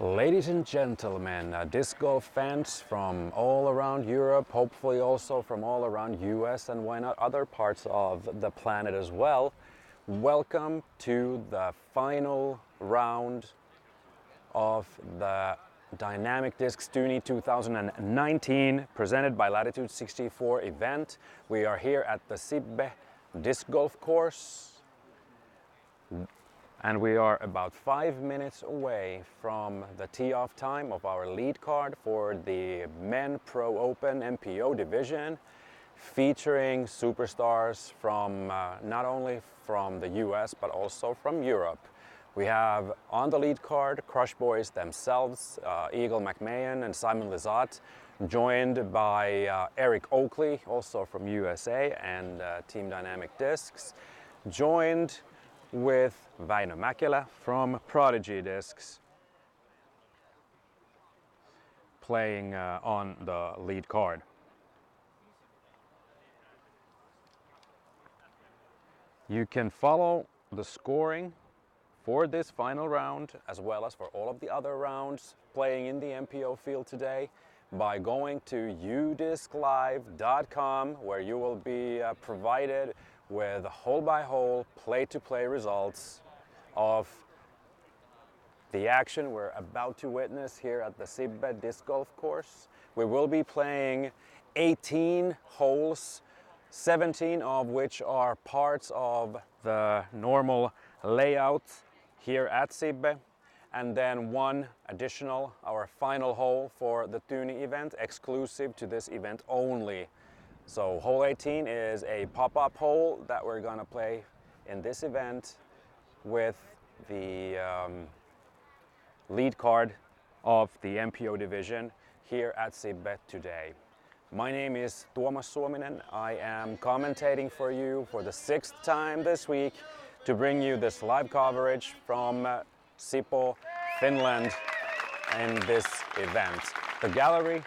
Ladies and gentlemen, disc golf fans from all around Europe, hopefully also from all around US and why not other parts of the planet as well, welcome to the final round of the Dynamic Discs Tyyni 2019 presented by Latitude 64 event. We are here at the Sibbe disc golf course. And we are about 5 minutes away from the tee-off time of our lead card for the Men Pro Open MPO division, featuring superstars from not only from the US but also from Europe. We have on the lead card Crush Boys themselves, Eagle McMahon and Simon Lizotte, joined by Eric Oakley, also from USA, and Team Dynamic Discs, joined with Väinö Mäkelä from Prodigy Discs playing on the lead card. You can follow the scoring for this final round as well as for all of the other rounds playing in the MPO field today by going to udisclive.com, where you will be provided with hole-by-hole, play-to-play results of the action we're about to witness here at the Sibbe Disc Golf Course. We will be playing 18 holes, 17 of which are parts of the normal layout here at Sibbe, and then one additional, our final hole for the Tyyni event, exclusive to this event only. So hole 18 is a pop-up hole that we're gonna play in this event with the lead card of the MPO division here at Sibbe today. My name is Tuomas Suominen. I am commentating for you for the 6th time this week to bring you this live coverage from Sipoo, Finland in this event. The gallery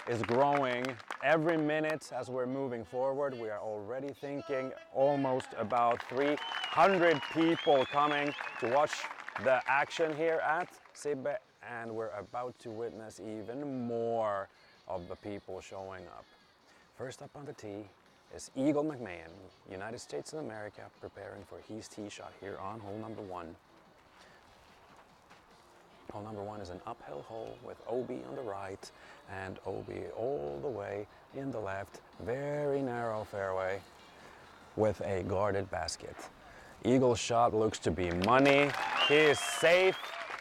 is growing every minute as we're moving forward. We are already thinking almost about 300 people coming to watch the action here at Sibbe, and we're about to witness even more of the people showing up. First up on the tee is Eagle McMahon, United States of America, preparing for his tee shot here on hole number 1. Hole number 1 is an uphill hole with OB on the right and OB all the way in the left. Very narrow fairway with a guarded basket. Eagle's shot looks to be money. He is safe.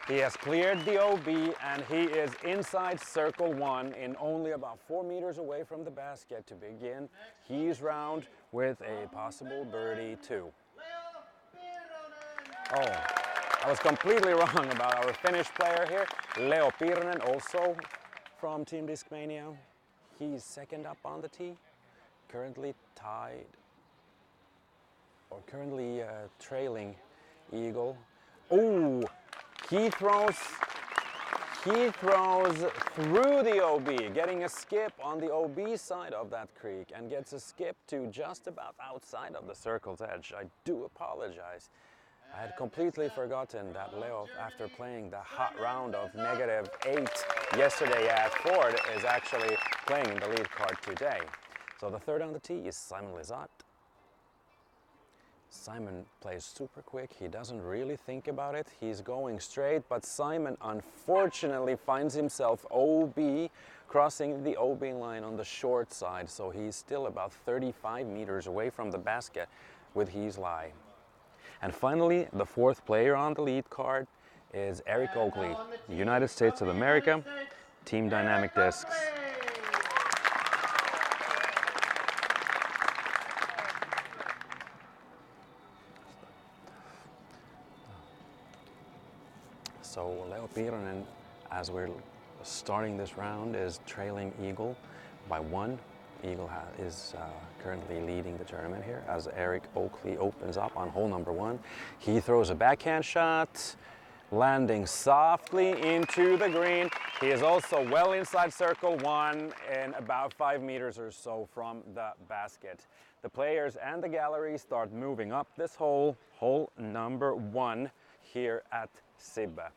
He has cleared the OB and he is inside circle 1 in only about 4 meters away from the basket to begin his round with a possible birdie 2. Oh. I was completely wrong about our Finnish player here, Leo Piironen, also from Team Discmania. He's second up on the tee, currently tied, or currently trailing Eagle. Oh, he throws through the OB, getting a skip on the OB side of that creek and gets a skip to just about outside of the circle's edge. I do apologize. I had completely forgotten that Leo, after playing the hot round of -8 yesterday at Ford, is actually playing the lead card today. So the third on the tee is Simon Lizotte. Simon plays super quick. He doesn't really think about it. He's going straight, but Simon unfortunately finds himself OB, crossing the OB line on the short side. So he's still about 35 meters away from the basket with his lie. And finally, the fourth player on the lead card is Eric Oakley, United States of America, Team Dynamic Discs. So Leo Piironen, as we're starting this round, is trailing Eagle by 1. Eagle is currently leading the tournament here as Eric Oakley opens up on hole number 1. He throws a backhand shot, landing softly into the green. He is also well inside circle 1 and about 5 meters or so from the basket. The players and the gallery start moving up this hole, hole number 1 here at Sibbe.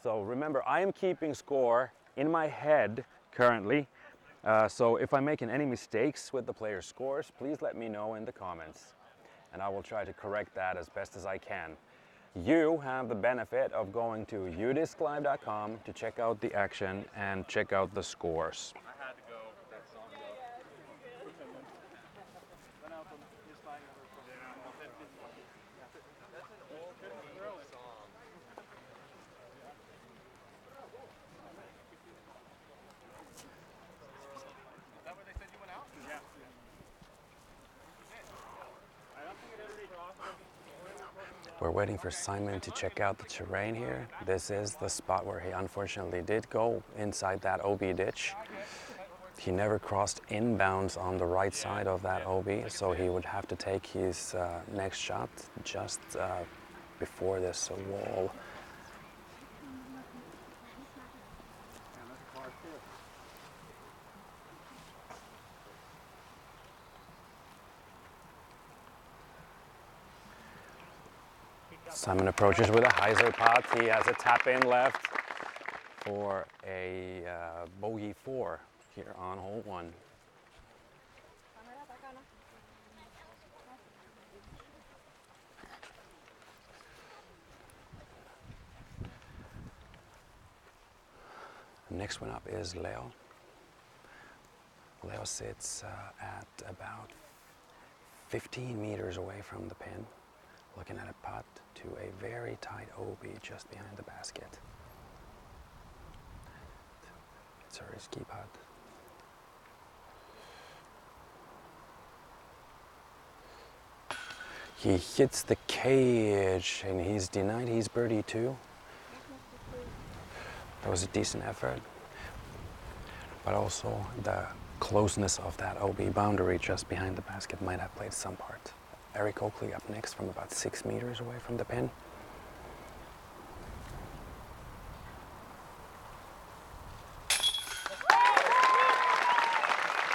So remember, I am keeping score in my head currently. So if I'm making any mistakes with the players' scores, please let me know in the comments. And I will try to correct that as best as I can. You have the benefit of going to udisclive.com to check out the action and check out the scores. We're waiting for Simon to check out the terrain here. This is the spot where he unfortunately did go inside that OB ditch. He never crossed inbounds on the right side of that OB, so he would have to take his next shot just before this wall. Simon approaches with a hyzer pot. He has a tap in left for a bogey 4 here on hole 1. Next one up is Leo. Leo sits at about 15 meters away from the pin, looking at a putt to a very tight OB just behind the basket. It's a risky putt. He hits the cage and he's denied his birdie too. That was a decent effort, but also the closeness of that OB boundary just behind the basket might have played some part. Eric Oakley up next from about 6 meters away from the pin.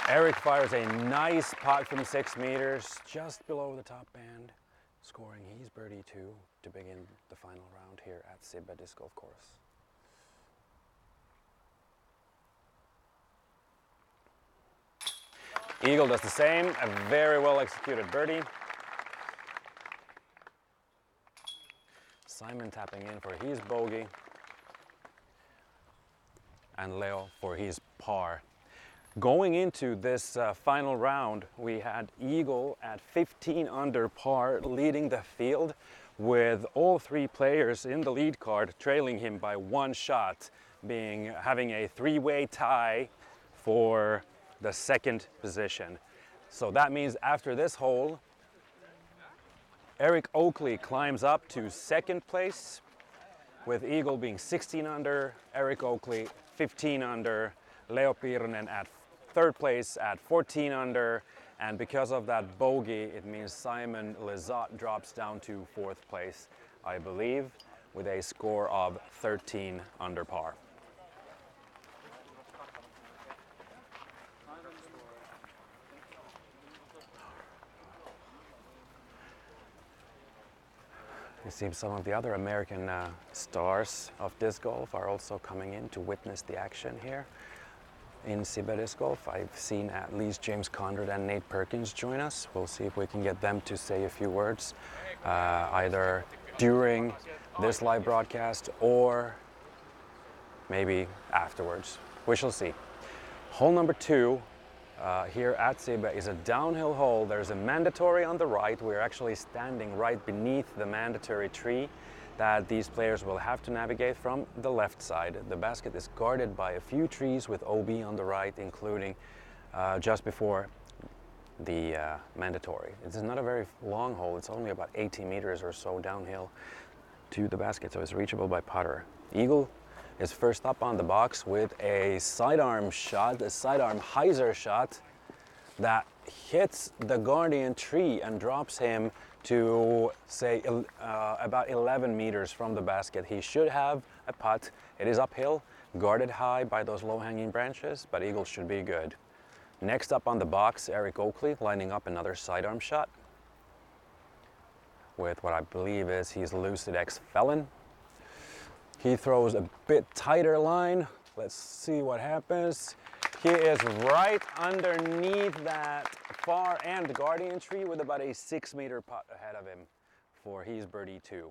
Eric fires a nice putt from 6 meters, just below the top band, scoring his birdie 2 to begin the final round here at Sibbe Disc Golf Course. Eagle does the same, a very well executed birdie. Simon tapping in for his bogey, and Leo for his par. Going into this final round, we had Eagle at 15 under par, leading the field, with all 3 players in the lead card trailing him by 1 shot, having a 3-way tie for the 2nd position. So that means after this hole, Eric Oakley climbs up to 2nd place, with Eagle being 16 under, Eric Oakley 15 under, Leo Piironen at 3rd place at 14 under, and because of that bogey, it means Simon Lizotte drops down to 4th place, I believe, with a score of 13 under par. It seems some of the other American stars of disc golf are also coming in to witness the action here in Sibbe Disc Golf. I've seen at least James Conrad and Nate Perkins join us. We'll see if we can get them to say a few words, either during this live broadcast or maybe afterwards. We shall see. Hole number 2 here at Sibbe is a downhill hole. There's a mandatory on the right. We're actually standing right beneath the mandatory tree that these players will have to navigate from the left side. The basket is guarded by a few trees with OB on the right, including just before the mandatory. It's not a very long hole. It's only about 80 meters or so downhill to the basket, so it's reachable by putter. Eagle is first up on the box with a sidearm shot, a sidearm hyzer shot that hits the guardian tree and drops him to, say, about 11 meters from the basket. He should have a putt. It is uphill, guarded high by those low-hanging branches, but Eagle should be good. Next up on the box, Eric Oakley lining up another sidearm shot with what I believe is his Lucid X Felon. He throws a bit tighter line. Let's see what happens. He is right underneath that far end guardian tree with about a 6-meter putt ahead of him for his birdie 2.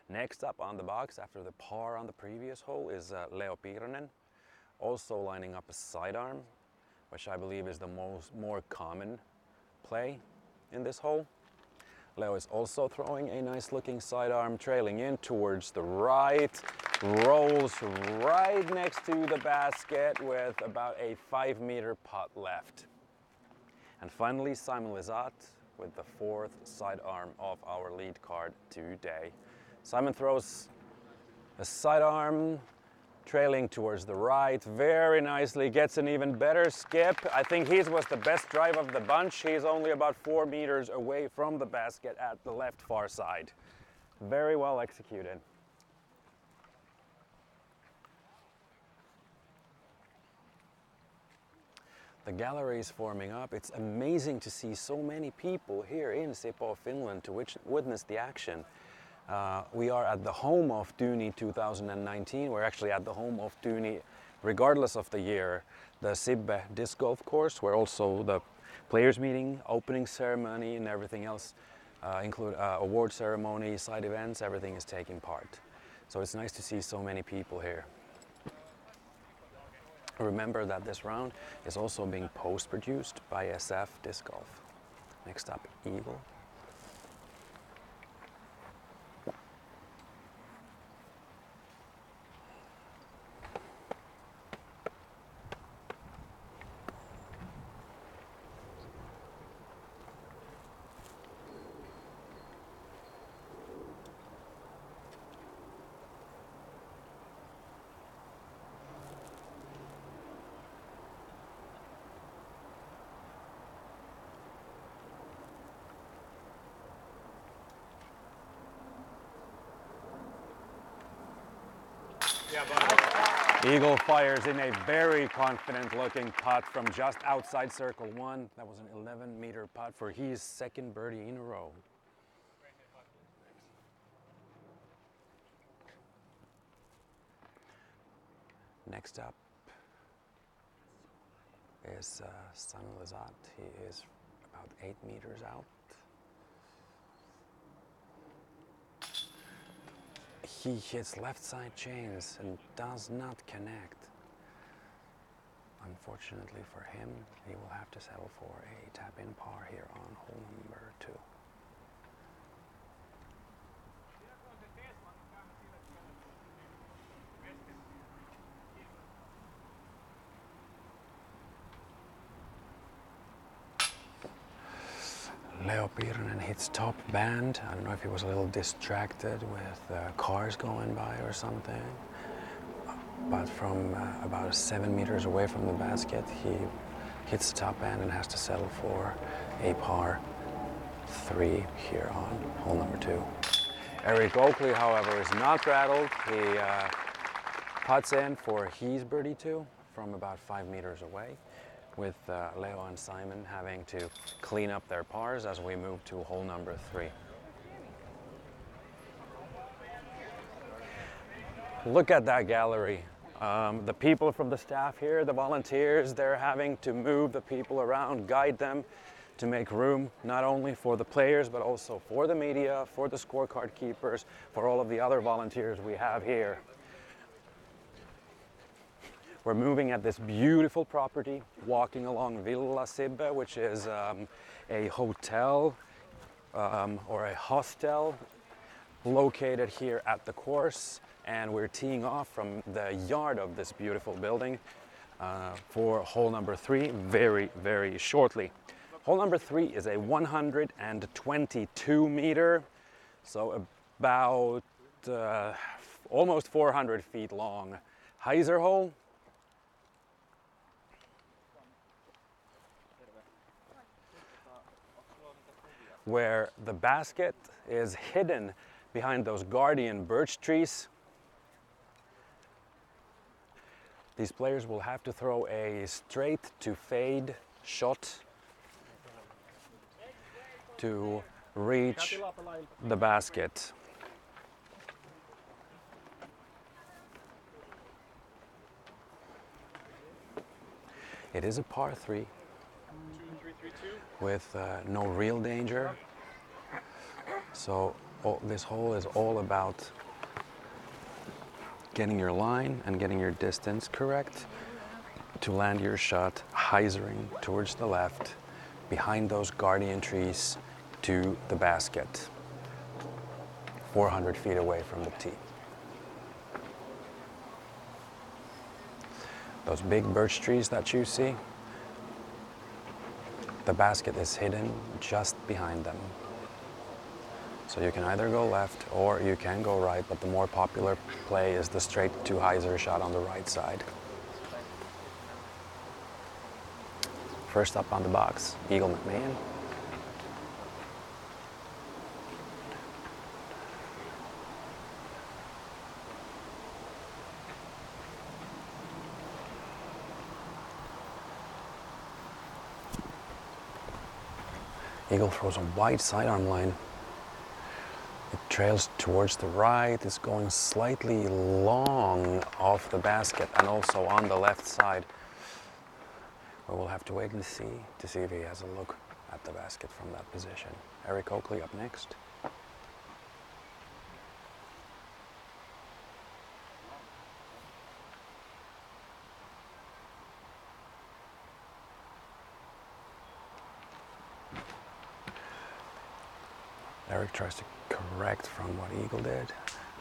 Next up on the box after the par on the previous hole is Leo Piironen, also lining up a sidearm, which I believe is the more common play in this hole. Leo is also throwing a nice looking sidearm, trailing in towards the right, rolls right next to the basket with about a 5-meter putt left. And finally, Simon Lizotte with the 4th sidearm of our lead card today. Simon throws a sidearm, trailing towards the right, very nicely, gets an even better skip. I think his was the best drive of the bunch. He's only about 4 meters away from the basket at the left far side. Very well executed. The gallery is forming up. It's amazing to see so many people here in MPO, Finland to witness the action. We are at the home of Tyyni 2019. We're actually at the home of Tyyni regardless of the year. The Sibbe disc golf course, where also the players meeting, opening ceremony and everything else, include award ceremony, side events, everything is taking part. So it's nice to see so many people here. Remember that this round is also being post-produced by SF Disc Golf. Next up, Eagle. Eagle fires in a very confident looking putt from just outside circle 1. That was an 11-meter putt for his 2nd birdie in a row. Next up is Simon Lizotte. He is about 8 meters out. He hits left side chains and does not connect. Unfortunately for him, he will have to settle for a tap-in par here on hole number 2. Leo Piironen hits top band. I don't know if he was a little distracted with cars going by or something. But from about 7 meters away from the basket, he hits the top band and has to settle for a par 3 here on hole number 2. Oakley, however, is not rattled. He putts in for his birdie 2 from about 5 meters away, with Leo and Simon having to clean up their pars as we move to hole number 3. Look at that gallery. The people from the staff here, the volunteers, they're having to move the people around, guide them to make room not only for the players but also for the media, for the scorecard keepers, for all of the other volunteers we have here. We're moving at this beautiful property, walking along Villa Sibbe, which is a hotel or a hostel located here at the course. And we're teeing off from the yard of this beautiful building for hole number 3 very, very shortly. Hole number 3 is a 122 meter, so about almost 400 feet long hyzer hole. Where the basket is hidden behind those guardian birch trees. These players will have to throw a straight to fade shot to reach the basket. It is a par 3 with no real danger. So this hole is all about getting your line and getting your distance correct to land your shot hyzering towards the left behind those guardian trees to the basket, 400 feet away from the tee. Those big birch trees that you see, the basket is hidden just behind them. So you can either go left or you can go right, but the more popular play is the straight to hyzer shot on the right side. First up on the box, Eagle McMahon. Eagle throws a wide sidearm line. It trails towards the right, it's going slightly long off the basket and also on the left side. But we'll have to wait and see if he has a look at the basket from that position. Eric Oakley up next. Eric tries to correct from what Eagle did.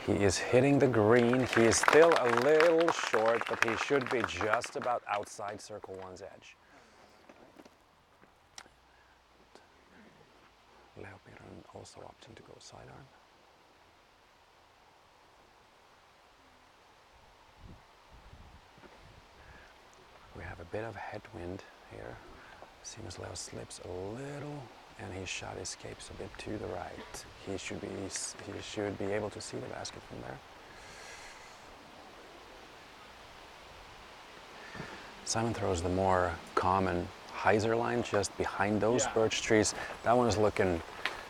He is hitting the green. He is still a little short, but he should be just about outside circle one's edge. Piironen also opting to go sidearm. We have a bit of headwind here. Seems Leo slips a little and his shot escapes a bit to the right. He should be able to see the basket from there. Simon throws the more common hyzer line just behind those birch trees. That one is looking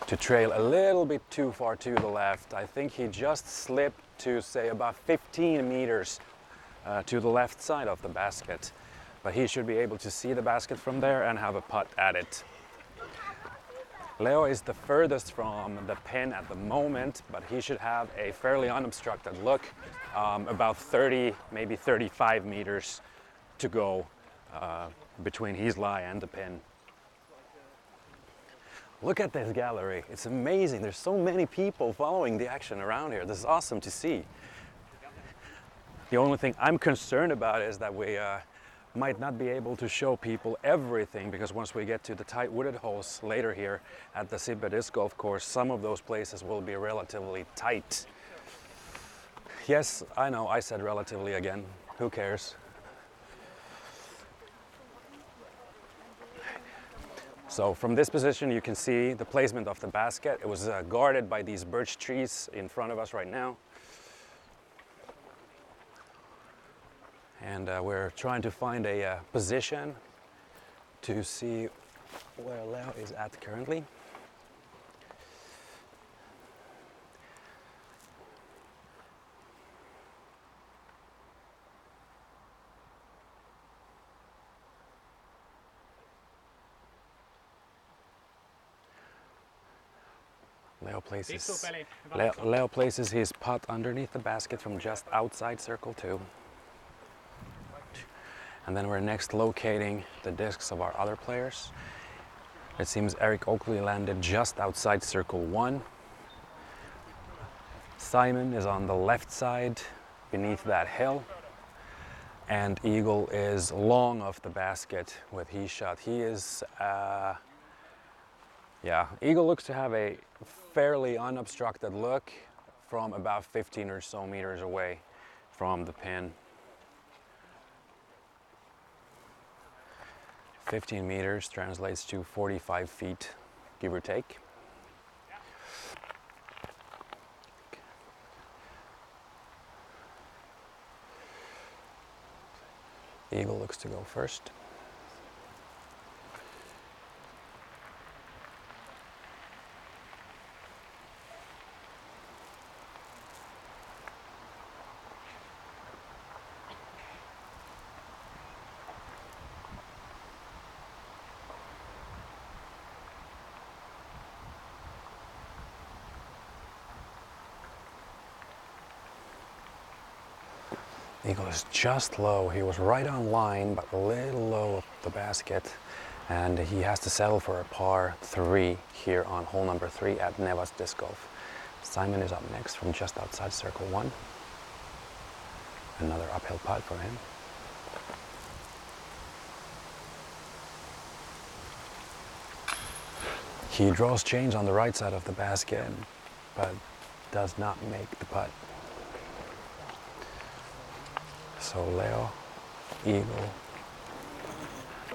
to trail a little bit too far to the left. I think he just slipped to say about 15 meters to the left side of the basket. But he should be able to see the basket from there and have a putt at it. Leo is the furthest from the pin at the moment, but he should have a fairly unobstructed look, about 30, maybe 35 meters to go between his lie and the pin. Look at this gallery, it's amazing. There's so many people following the action around here. This is awesome to see. The only thing I'm concerned about is that we might not be able to show people everything, because once we get to the tight wooded holes later here at the Sibbe Disc Golf Course, some of those places will be relatively tight. Yes, I know, I said relatively again. Who cares? So from this position you can see the placement of the basket. It was guarded by these birch trees in front of us right now. And we're trying to find a position to see where Leo is at currently. Leo places his putt underneath the basket from just outside circle 2. And then we're next locating the discs of our other players. It seems Eric Oakley landed just outside circle 1. Simon is on the left side beneath that hill. And Eagle is long off the basket with his shot. He is, Eagle looks to have a fairly unobstructed look from about 15 or so meters away from the pin. 15 meters translates to 45 feet, give or take. Eagle looks to go first. Eagle is just low. He was right on line, but a little low of the basket. And he has to settle for a par 3 here on hole number 3 at Nevas Disc Golf. Simon is up next from just outside circle 1. Another uphill putt for him. He draws change on the right side of the basket, but does not make the putt. So Leo, Eagle,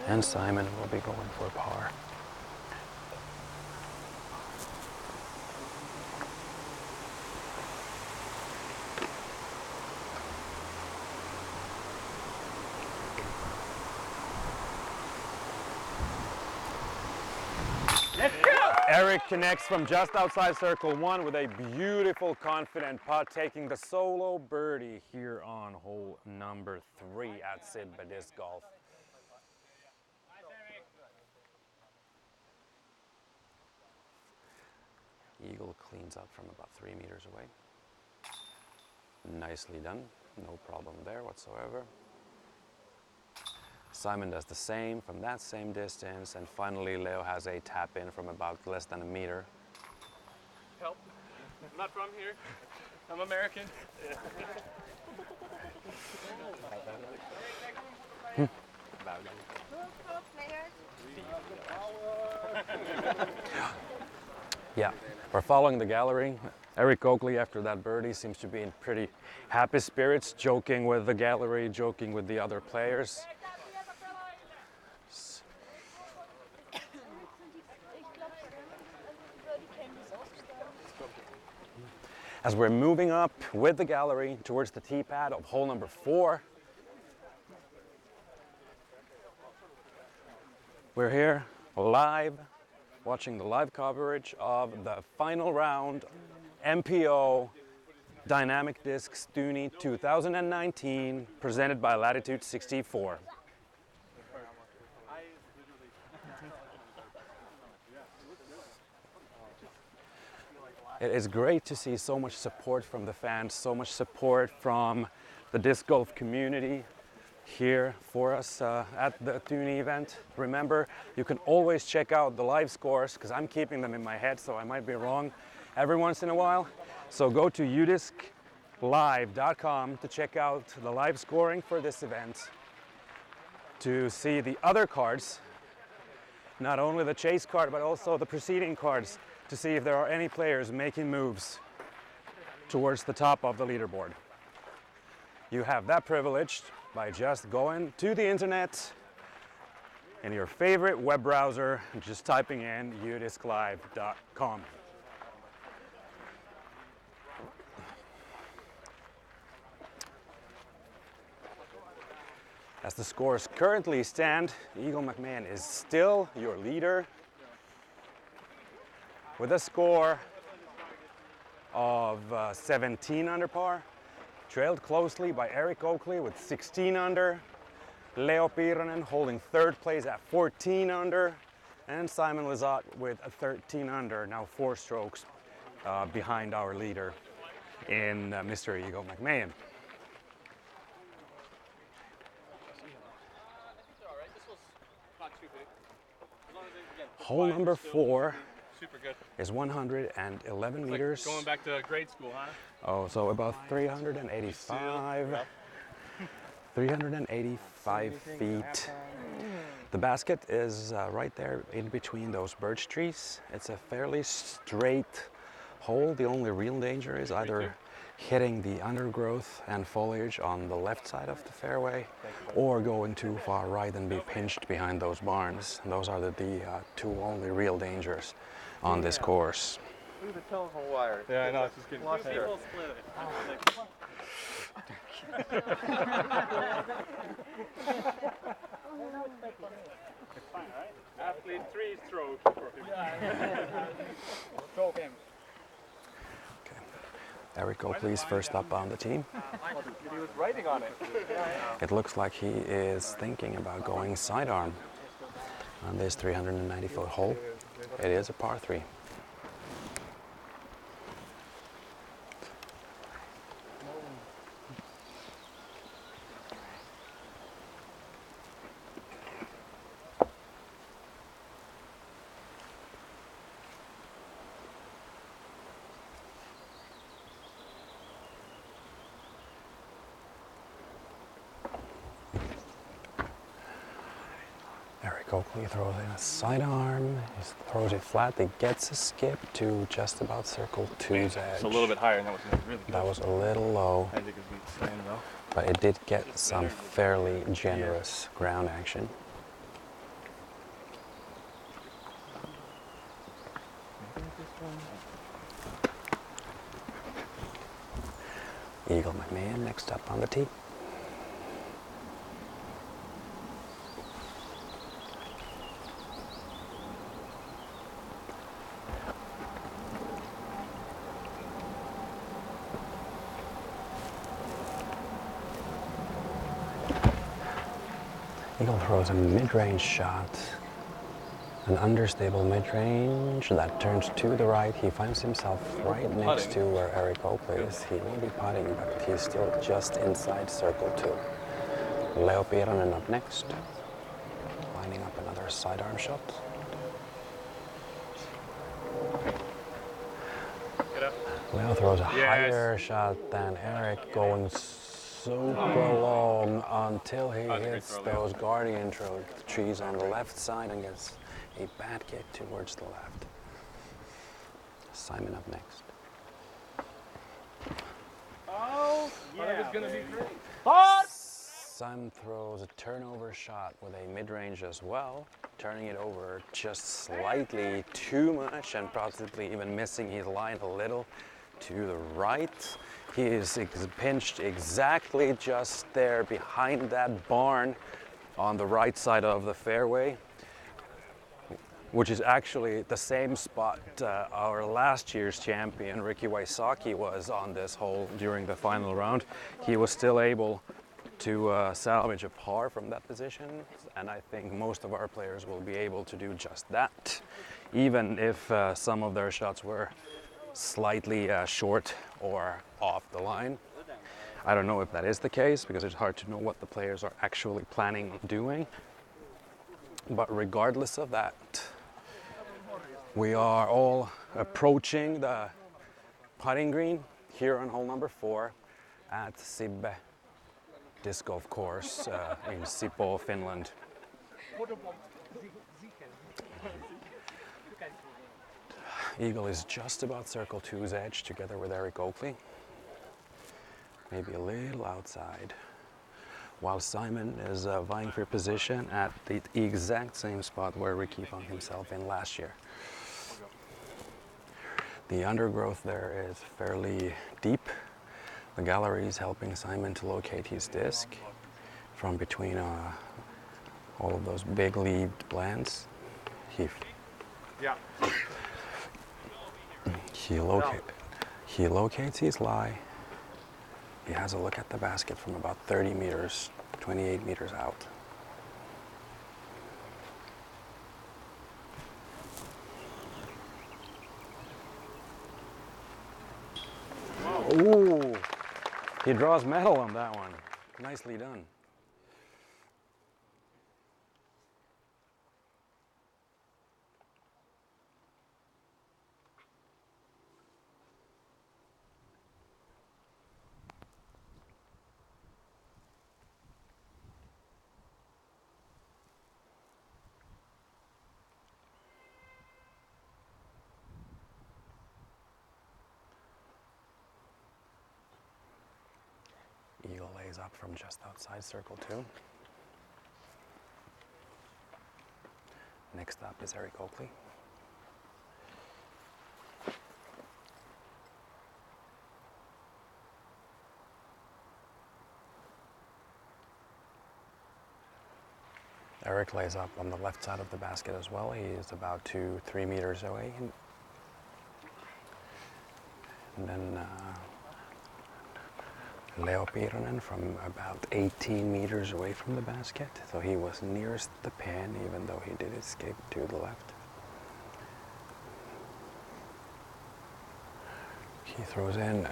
and Simon will be going for a par. Let's go! Eric connects from just outside circle 1 with a beautiful, confident putt, taking the solo birdie here on hole number 3 at Sibbe Disc Golf. Eagle cleans up from about 3 meters away. Nicely done, no problem there whatsoever. Simon does the same from that same distance, and finally Leo has a tap in from about less than a meter. Help. I'm not from here. I'm American. Yeah, we're following the gallery. Eric Oakley, after that birdie, seems to be in pretty happy spirits, joking with the gallery, joking with the other players. As we're moving up with the gallery towards the tee pad of hole number 4, we're here live, watching the live coverage of the final round MPO Dynamic Discs Tyyni 2019, presented by Latitude 64. It is great to see so much support from the fans, so much support from the disc golf community here for us at the Tyyni event. Remember, you can always check out the live scores, because I'm keeping them in my head, so I might be wrong every once in a while. So go to udisclive.com to check out the live scoring for this event, to see the other cards, not only the chase card, but also the preceding cards, to see if there are any players making moves towards the top of the leaderboard. You have that privilege by just going to the internet in your favorite web browser and just typing in udisclive.com. As the scores currently stand, Eagle McMahon is still your leader with a score of 17 under par, trailed closely by Eric Oakley with 16 under, Leo Piironen holding 3rd place at 14 under, and Simon Lizotte with a 13 under, now 4 strokes behind our leader in Mr. Eagle McMahon. Hole number 4 is 111 meters. Like going back to grade school, huh? Oh, so about 385 feet. The basket is right there in between those birch trees. It's a fairly straight hole. The only real danger is either hitting the undergrowth and foliage on the left side of the fairway, or going too far right and be pinched behind those barns. And those are the 2 only real dangers on this course. Look at the telephone wire. Yeah, I know. It's just getting Lost there. people split it. Athlete 3 strokes. Stroke him. Eric Oakley's first up on the team. He was writing on it. It looks like he is thinking about going sidearm on this 390-foot hole. It is a par 3. Eric Oakley throws in a sidearm. He throws it flat. He gets a skip to just about circle two's edge. It's a little bit higher, and that was really good. That was a little low, I think it's the same though. but it did get some fairly generous ground action. Eagle McMahon next up on the tee. Eagle throws a mid-range shot, an understable mid-range that turns to the right. He finds himself right next to where Eric Oakley is. He will be putting, but he's still just inside circle two. Piironen up next, lining up another sidearm shot. Leo throws a higher shot than Eric, going super long until he hits those guardian trees on the left side and gets a bad kick towards the left. Simon up next. Oh, yeah. It was going to be great. Simon throws a turnover shot with a mid-range as well, turning it over just slightly too much and possibly even missing his line a little to the right. He is pinched exactly just there behind that barn on the right side of the fairway, which is actually the same spot our last year's champion Ricky Wysocki was on this hole during the final round. He was still able to salvage a par from that position, and I think most of our players will be able to do just that, even if some of their shots were slightly short or off the line. I don't know if that is the case because it's hard to know what the players are actually planning on doing. But regardless of that, we are all approaching the putting green here on hole number 4 at Sibbe Disc Golf Course in Sipoo, Finland. Eagle is just about circle two's edge together with Eric Oakley. Maybe a little outside. While Simon is vying for position at the exact same spot where Ricky found himself in last year. The undergrowth there is fairly deep. The gallery is helping Simon to locate his disc from between all of those big leaved plants. He locates his lie. He has a look at the basket from about 30 meters, 28 meters out. Ooh, he draws metal on that one. Nicely done. Eagle lays up from just outside circle 2. Next up is Eric Oakley. Eric lays up on the left side of the basket as well. He is about 2-3 meters away. And then Leo Piironen from about 18 meters away from the basket. So he was nearest the pin, even though he did escape to the left. He throws in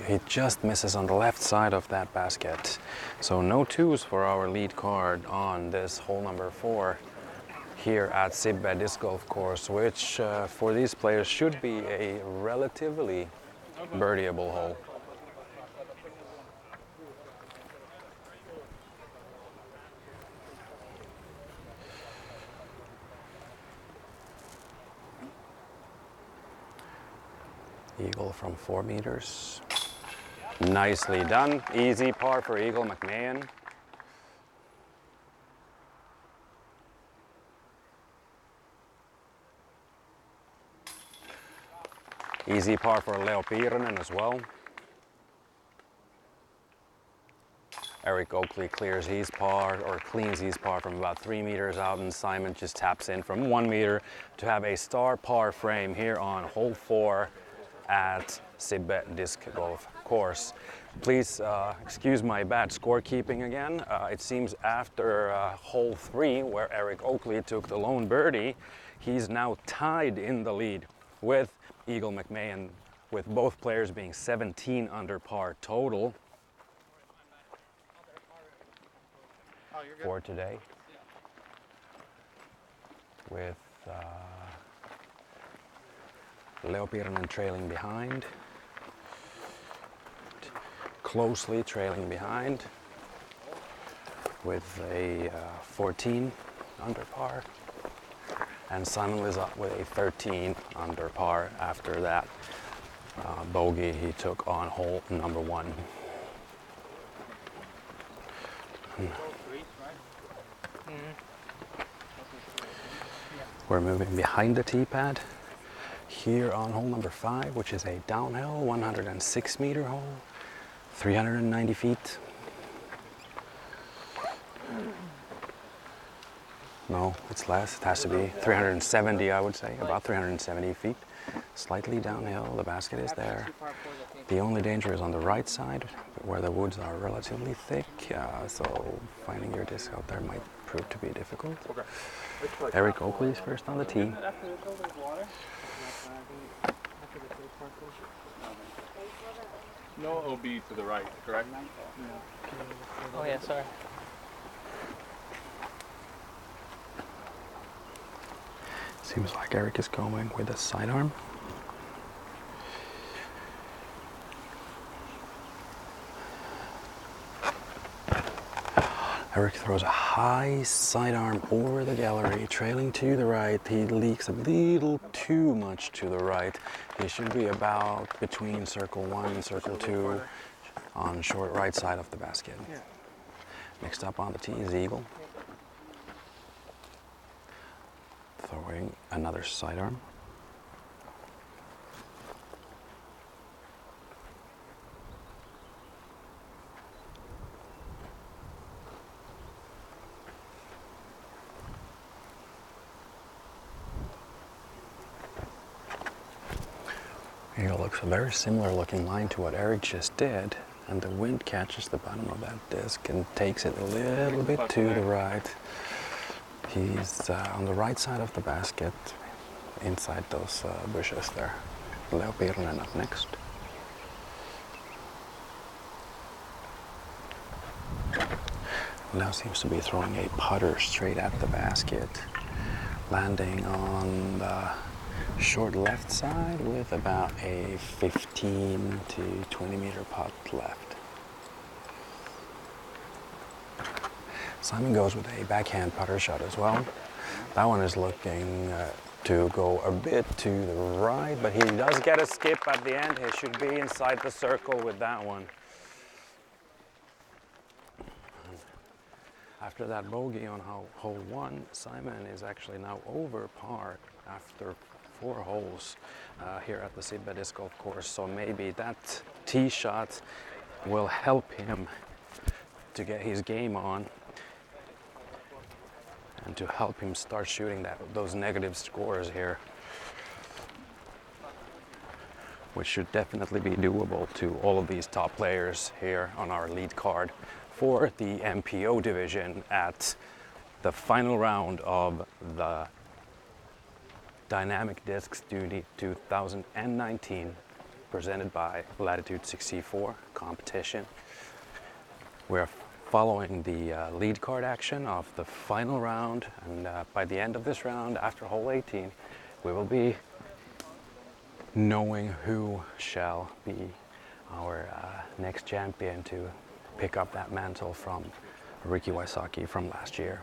he just misses on the left side of that basket. So no twos for our lead card on this hole number 4 here at Sibbe Disc Golf Course, which for these players should be a relatively birdieable hole. Eagle from 4 meters. Nicely done. Easy par for Eagle McMahon. Easy par for Leo Piironen as well. Eric Oakley clears his par, or cleans his par from about 3 meters out, and Simon just taps in from 1 meter to have a star par frame here on hole 4 at Sibbe Disc Golf Course. Please excuse my bad scorekeeping again. It seems after hole 3, where Eric Oakley took the lone birdie, he's now tied in the lead with Eagle McMahon, with both players being 17 under par total for today, with Leo Piironen trailing behind, closely trailing behind, with a 14 under par, and Simon Lizotte with a 13 under par after that bogey he took on hole number 1. We're moving behind the tee pad here on hole number 5, which is a downhill 106 meter hole, 390 feet. No, it's less. It has to be 370, I would say, about 370 feet. Slightly downhill, the basket is there. The only danger is on the right side, where the woods are relatively thick, so finding your disc out there might prove to be difficult. Eric Oakley is first on the tee. No OB to the right, correct? Oh yeah, sorry. Seems like Eric is going with a sidearm. Eric throws a high sidearm over the gallery, trailing to the right. He leaks a little too much to the right. He should be about between circle 1 and circle 2 on short right side of the basket. Next up on the tee is Eagle. Throwing another sidearm. Here looks a very similar looking line to what Eric just did, and the wind catches the bottom of that disc and takes it a little bit to the right. He's on the right side of the basket, inside those bushes there. Leo Piironen up next. Leo seems to be throwing a putter straight at the basket, landing on the short left side with about a 15 to 20 meter putt left. Simon goes with a backhand putter shot as well. That one is looking to go a bit to the right, but he does get a skip at the end. He should be inside the circle with that one. After that bogey on hole 1, Simon is actually now over par after 4 holes here at the Sibbe Disc Golf Course. So maybe that tee shot will help him to get his game on and to help him start shooting those negative scores here, which should definitely be doable to all of these top players here on our lead card for the MPO division at the final round of the Dynamic Discs Tyyni 2019, presented by Latitude 64 competition. We're following the lead card action of the final round, and by the end of this round, after hole 18, we will be knowing who shall be our next champion to pick up that mantle from Ricky Wysocki from last year.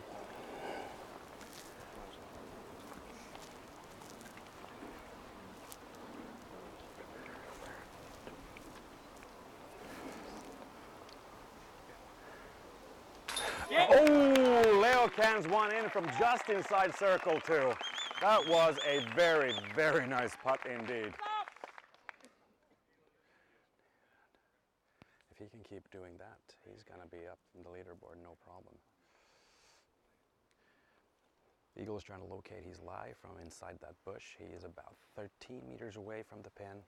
bangs one in from just inside circle 2. That was a very, very nice putt indeed. If he can keep doing that, he's going to be up in the leaderboard, no problem. Eagle is trying to locate his lie from inside that bush. He is about 13 meters away from the pin.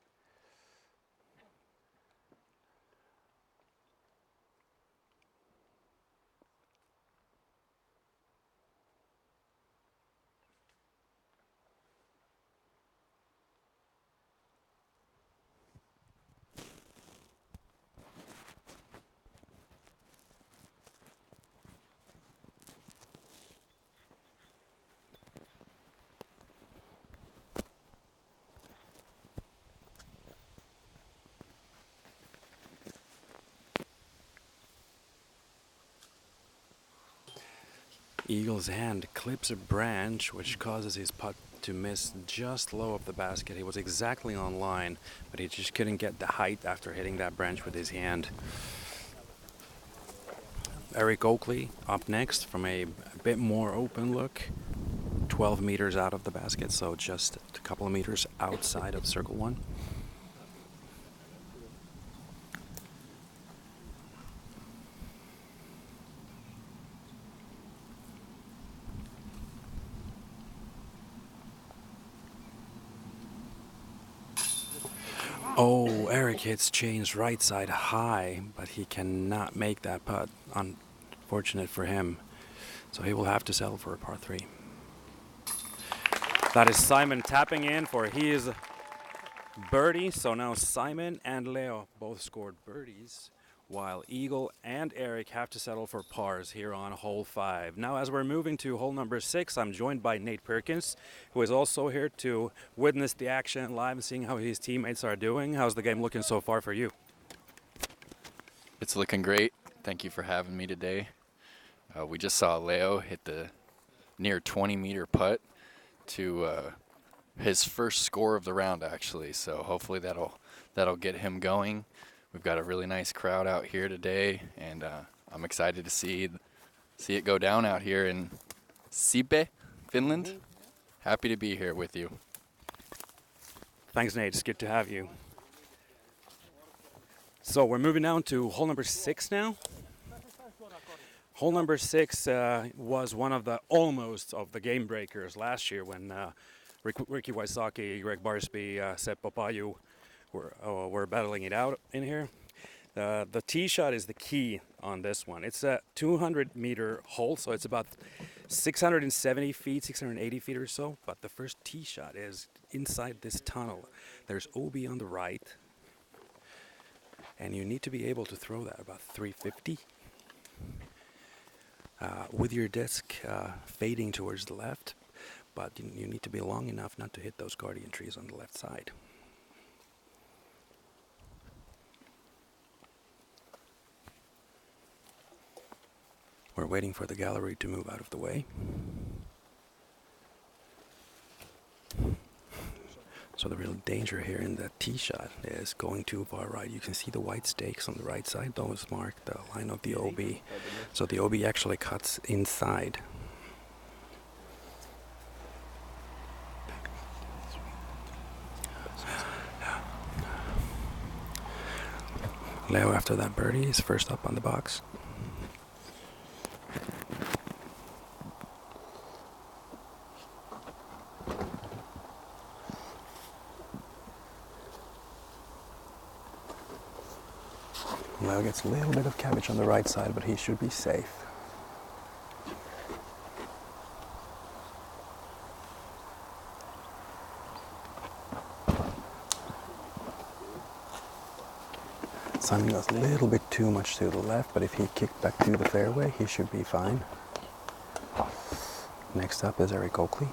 Eagle's hand clips a branch, which causes his putt to miss just low of the basket. He was exactly on line, but he just couldn't get the height after hitting that branch with his hand. Eric Oakley up next from a bit more open look, 12 meters out of the basket, so just a couple of meters outside of circle 1. Oh, Eric hits Chain's right side high, but he cannot make that putt. Unfortunate for him. So he will have to settle for a par 3. That is Simon tapping in for his birdie. So now Simon and Leo both scored birdies, while Eagle and Eric have to settle for pars here on hole 5. Now, as we're moving to hole number 6, I'm joined by Nate Perkins, who is also here to witness the action live and seeing how his teammates are doing. How's the game looking so far for you? It's looking great. Thank you for having me today. We just saw Leo hit the near 20-meter putt to his first score of the round, actually. So hopefully that'll get him going. We've got a really nice crowd out here today, and I'm excited to see it go down out here in Sipe, Finland. Happy to be here with you. Thanks, Nate. It's good to have you. So we're moving down to hole number 6 now. Hole number 6 was one of the almost of the game breakers last year when Ricky Wysocki, Greg Barsby, Seppo Paju were battling it out in here. The tee shot is the key on this one. It's a 200-meter hole, so it's about 670 feet, 680 feet or so. But the first tee shot is inside this tunnel. There's OB on the right, and you need to be able to throw that about 350 with your disc fading towards the left. But you need to be long enough not to hit those guardian trees on the left side. We're waiting for the gallery to move out of the way. So the real danger here in the tee shot is going too far right. You can see the white stakes on the right side. Those mark the line of the OB. So the OB actually cuts inside. Leo, after that birdie, is first up on the box. Leo gets a little bit of cabbage on the right side, but he should be safe. Simon goes a little bit too much to the left, but if he kicked back to the fairway, he should be fine. Next up is Eric Oakley.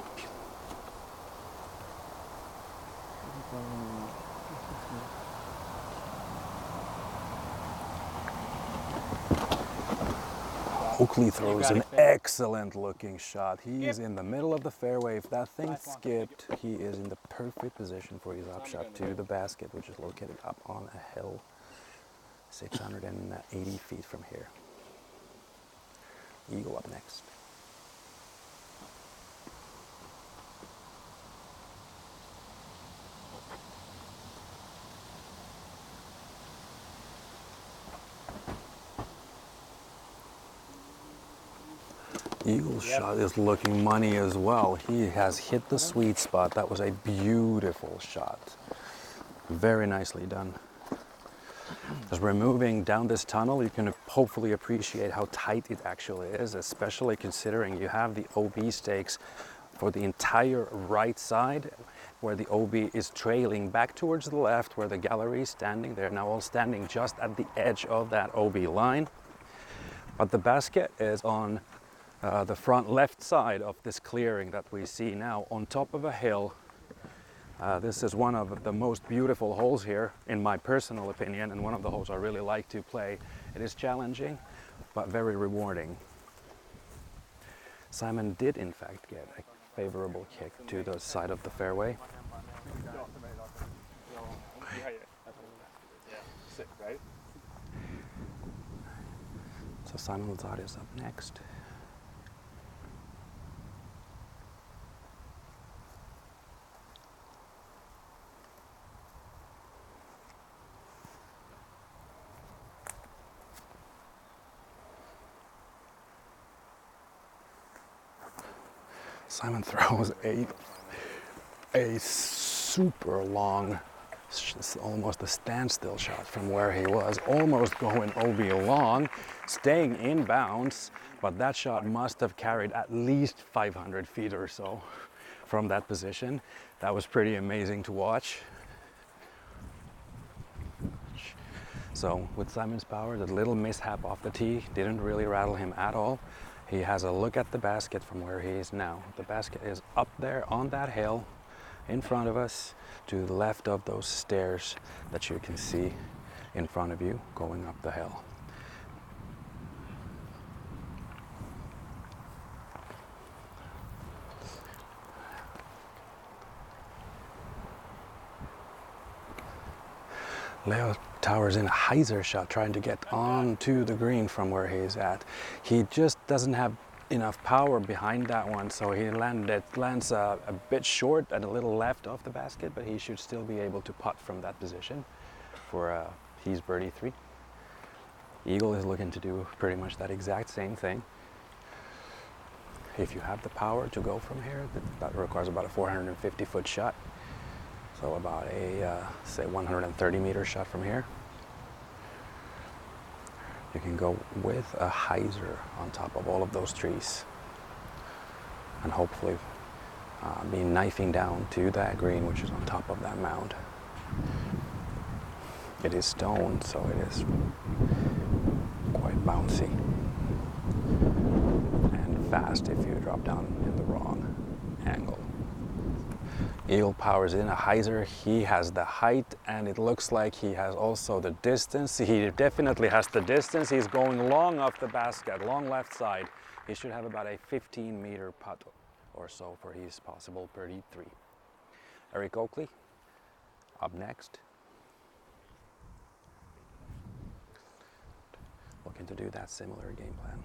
Oakley throws an excellent looking shot. He is in the middle of the fairway. If that thing skipped, he is in the perfect position for his upshot to the basket, which is located up on a hill, 680 feet from here. Eagle up next. Eagle's shot is looking money as well. He has hit the sweet spot. That was a beautiful shot. Very nicely done. As we're moving down this tunnel, you can hopefully appreciate how tight it actually is, especially considering you have the OB stakes for the entire right side, where the OB is trailing back towards the left, where the gallery is standing. They're now all standing just at the edge of that OB line. But the basket is on the front left side of this clearing that we see now on top of a hill. This is one of the most beautiful holes here, in my personal opinion, and one of the holes I really like to play. It is challenging, but very rewarding. Simon did in fact get a favorable kick to the side of the fairway. Sit, right? So Simon Lizotte is up next. Simon throws a super long, almost a standstill shot from where he was, almost going OB long, staying in bounds, but that shot must have carried at least 500 feet or so from that position. That was pretty amazing to watch. So with Simon's power, the little mishap off the tee didn't really rattle him at all. He has a look at the basket from where he is now. The basket is up there on that hill in front of us, to the left of those stairs that you can see in front of you going up the hill. Leo towers in a hyzer shot, trying to get onto the green from where he's at. He just doesn't have enough power behind that one, so he lands a bit short and a little left of the basket, but he should still be able to putt from that position for he's birdie 3. Eagle is looking to do pretty much that exact same thing. If you have the power to go from here, that requires about a 450-foot shot. So about a, say, 130-meter shot from here. You can go with a hyzer on top of all of those trees and hopefully be knifing down to that green, which is on top of that mound. It is stone, so it is quite bouncy and fast if you drop down in the wrong angle. Eagle powers in a hyzer. He has the height, and it looks like he has also the distance. He definitely has the distance. He's going long off the basket, long left side. He should have about a 15-meter putt or so for his possible birdie 3. Eric Oakley up next. Looking to do that similar game plan.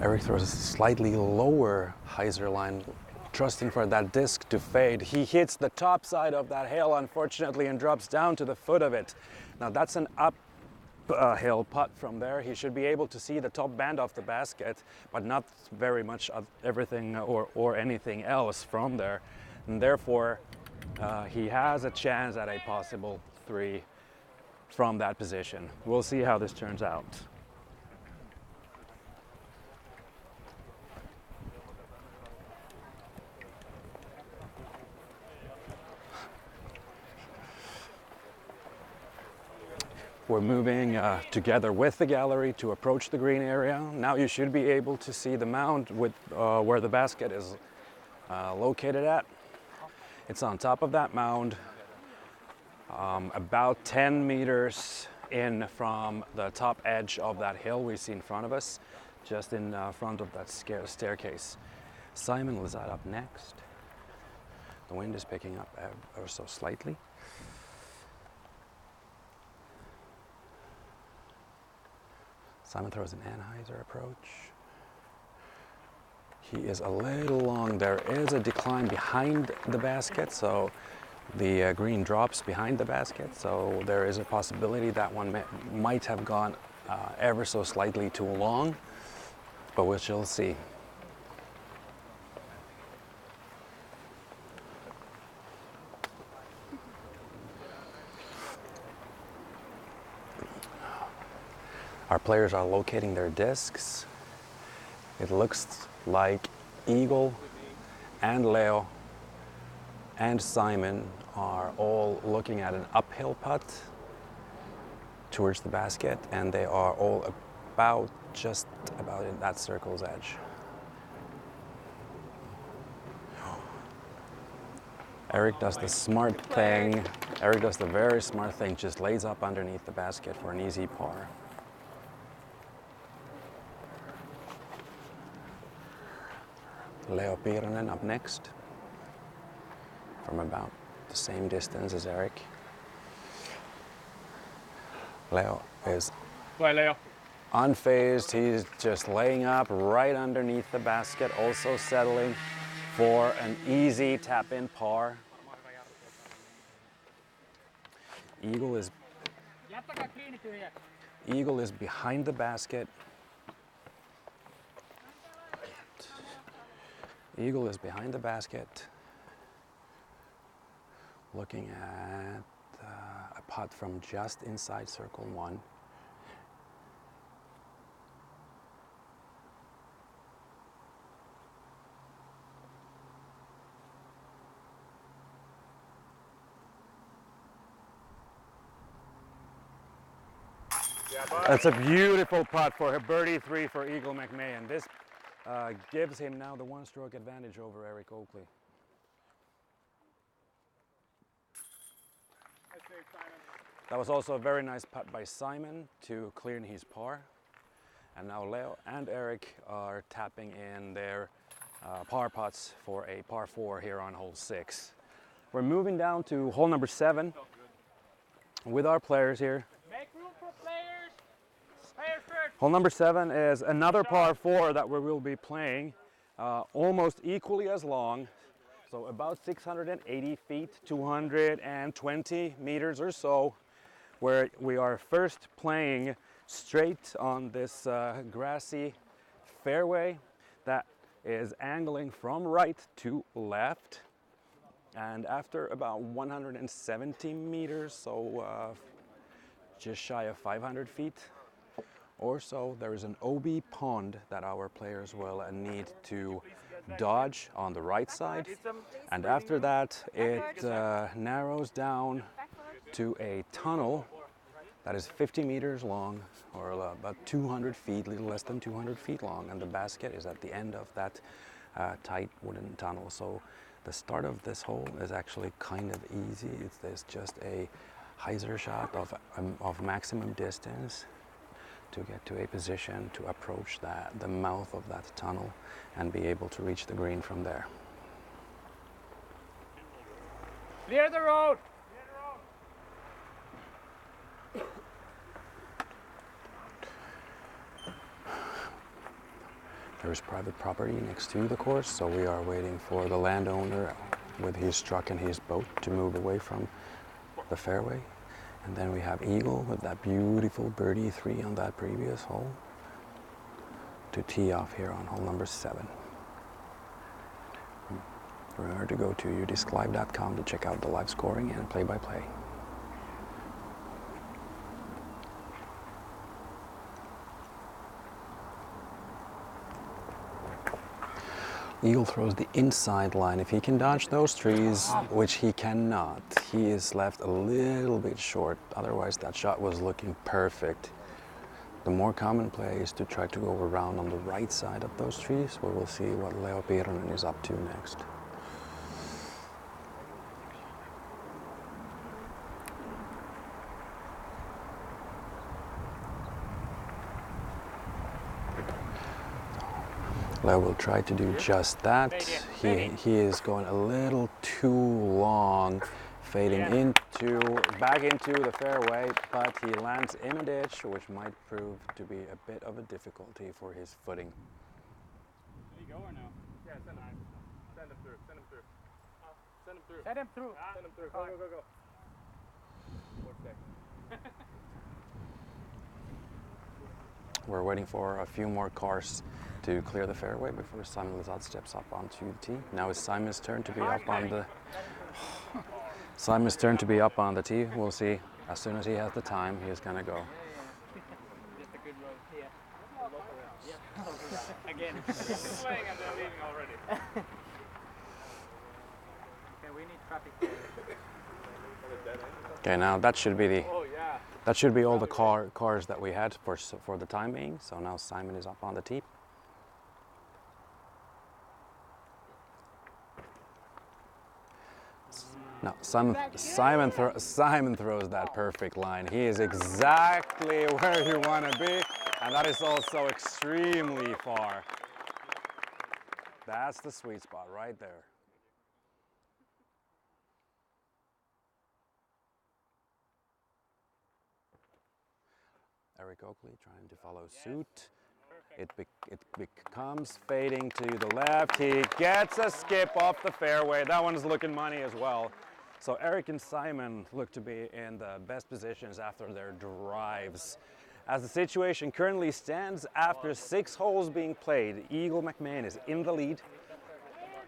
Eric throws a slightly lower hyzer line, trusting for that disc to fade. He hits the top side of that hill, unfortunately, and drops down to the foot of it. Now that's an uphill putt from there. He should be able to see the top band of the basket, but not very much of everything or anything else from there. And therefore, he has a chance at a possible 3 from that position. We'll see how this turns out. We're moving together with the gallery to approach the green area. Now you should be able to see the mound with where the basket is located at. It's on top of that mound, about 10 meters in from the top edge of that hill we see in front of us, just in front of that staircase. Simon Lizotte up next. The wind is picking up ever so slightly. Simon throws an Anheuser approach. He is a little long. There is a decline behind the basket, so the green drops behind the basket. So there is a possibility that one might have gone ever so slightly too long, but we shall see. Our players are locating their discs. It looks like Eagle and Leo and Simon are all looking at an uphill putt towards the basket, and they are all just about at that circle's edge. Eric does the smart thing. Eric does the very smart thing, just lays up underneath the basket for an easy par. Leo Piironen up next, from about the same distance as Eric. Leo is unfazed. He's just laying up right underneath the basket, also settling for an easy tap-in par. Eagle is behind the basket. Eagle is behind the basket, looking at a putt from just inside circle 1. That's a beautiful putt for a birdie 3 for Eagle McMahon. This gives him now the 1-stroke advantage over Eric Oakley. That was also a very nice putt by Simon to clear in his par. And now Leo and Eric are tapping in their par putts for a par 4 here on hole 6. We're moving down to hole number 7 with our players here. Make room for players. Players first. Hole number 7 is another par 4 that we will be playing, almost equally as long, so about 680 feet, 220 meters or so, where we are first playing straight on this grassy fairway that is angling from right to left. And after about 170 meters, so just shy of 500 feet or so, there is an OB pond that our players will need to dodge on the right side. And after that, it narrows down to a tunnel that is 50 meters long, or about 200 feet, a little less than 200 feet long, and the basket is at the end of that tight wooden tunnel. So the start of this hole is actually kind of easy. There's just a hyzer shot of maximum distance to get to a position to approach the mouth of that tunnel and be able to reach the green from there. Clear the road. There's private property next to the course, so we are waiting for the landowner with his truck and his boat to move away from the fairway. And then we have Eagle with that beautiful birdie 3 on that previous hole to tee off here on hole number 7. Remember to go to udisclive.com to check out the live scoring and play-by-play. Eagle throws the inside line. If he can dodge those trees, which he cannot, he is left a little bit short. Otherwise, that shot was looking perfect. The more common play is to try to go around on the right side of those trees, where we'll see what Leo Piironen is up to next. Leo will try to do just that. He is going a little too long, fading back into the fairway, but he lands in a ditch, which might prove to be a bit of a difficulty for his footing. Did he go or no? Yeah, send him. Send him through. Send him through. Send him through. Send him through. Send him through. Go, go, go, go. We're waiting for a few more cars to clear the fairway before Simon Lizotte steps up onto the tee. Now it's Simon's turn to be up on the tee. We'll see. As soon as he has the time, he's gonna go. Just a good road. Yeah. Again. Playing and they're leaving already. Okay, we need traffic. Okay, now that should be the. Oh yeah. That should be all the cars that we had for the time being. So now Simon is up on the tee. No, Simon throws that perfect line. He is exactly where you want to be, and that is also extremely far. That's the sweet spot right there. Eric Oakley trying to follow suit. It becomes fading to the left. He gets a skip off the fairway. That one's looking money as well. So Eric and Simon look to be in the best positions after their drives. As the situation currently stands, after 6 holes being played, Eagle McMahon is in the lead.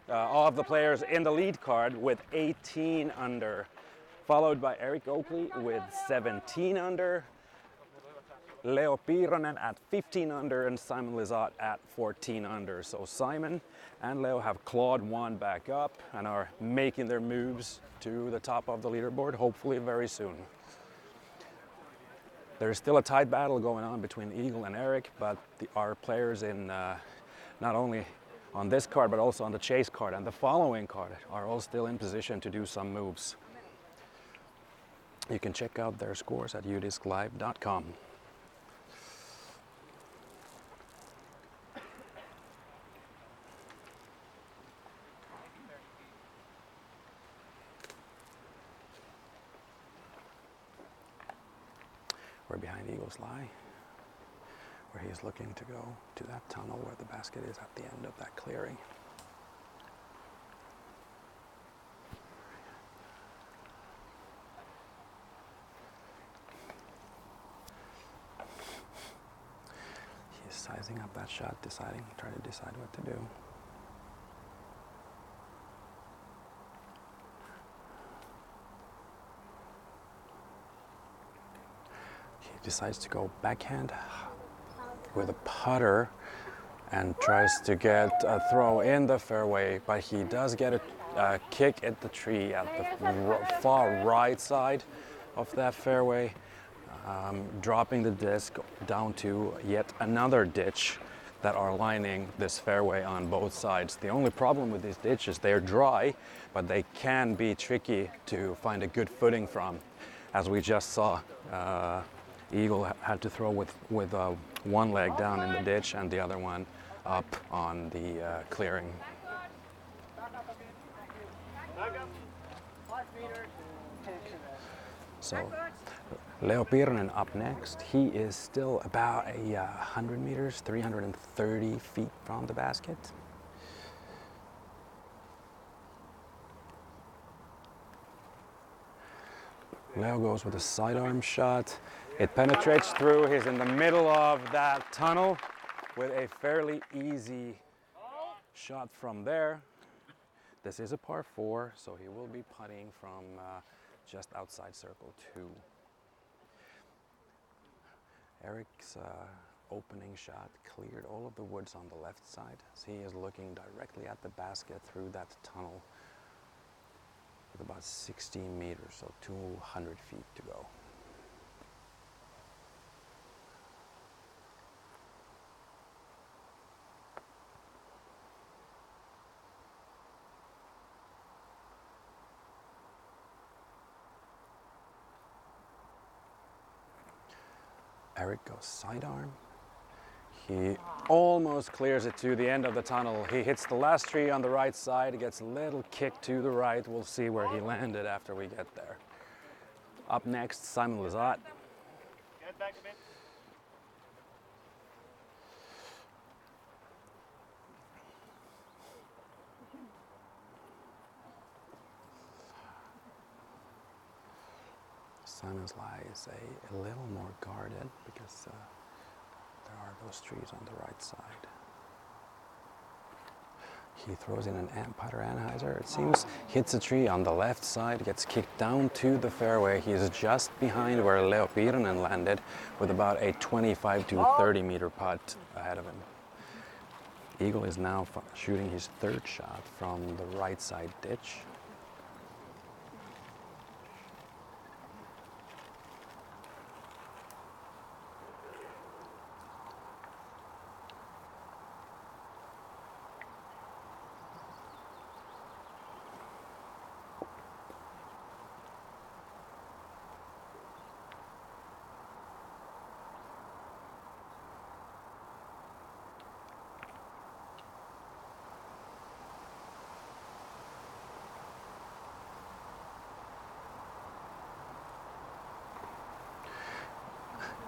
Of the players in the lead card with 18 under, followed by Eric Oakley with 17 under. Leo Piironen at 15 under and Simon Lizotte at 14 under. So Simon and Leo have clawed one back up and are making their moves to the top of the leaderboard, hopefully very soon. There's still a tight battle going on between Eagle and Eric, but our players in not only on this card but also on the chase card and the following card are all still in position to do some moves. You can check out their scores at udisclive.com. We're behind Eagle's Lie, where he is looking to go to that tunnel where the basket is at the end of that clearing. He's sizing up that shot, trying to decide what to do. Decides to go backhand with a putter and tries to get a throw in the fairway, but he does get a kick at the tree at the far right side of that fairway, dropping the disc down to yet another ditch that are lining this fairway on both sides. The only problem with these ditches, they're dry, but they can be tricky to find a good footing from. As we just saw, Eagle had to throw with one leg down in the ditch and the other one up on the clearing. So Leo Piironen up next. He is still about 100 meters, 330 feet from the basket. Leo goes with a sidearm shot. It penetrates through. He's in the middle of that tunnel with a fairly easy shot from there. This is a par 4, so he will be putting from just outside circle 2. Eric's opening shot cleared all of the woods on the left side. So he is looking directly at the basket through that tunnel with about 16 meters, so 200 feet to go. Eric goes sidearm. He almost clears it to the end of the tunnel. He hits the last tree on the right side, gets a little kick to the right. We'll see where he landed after we get there. Up next, Simon Lizotte. Get back a bit. Simon's lie is a little more guarded because there are those trees on the right side. He throws in an putter anhyzer. It seems hits a tree on the left side, gets kicked down to the fairway. He is just behind where Leo Piironen landed with about a 25 to 30 meter putt ahead of him. Eagle is now shooting his third shot from the right side ditch.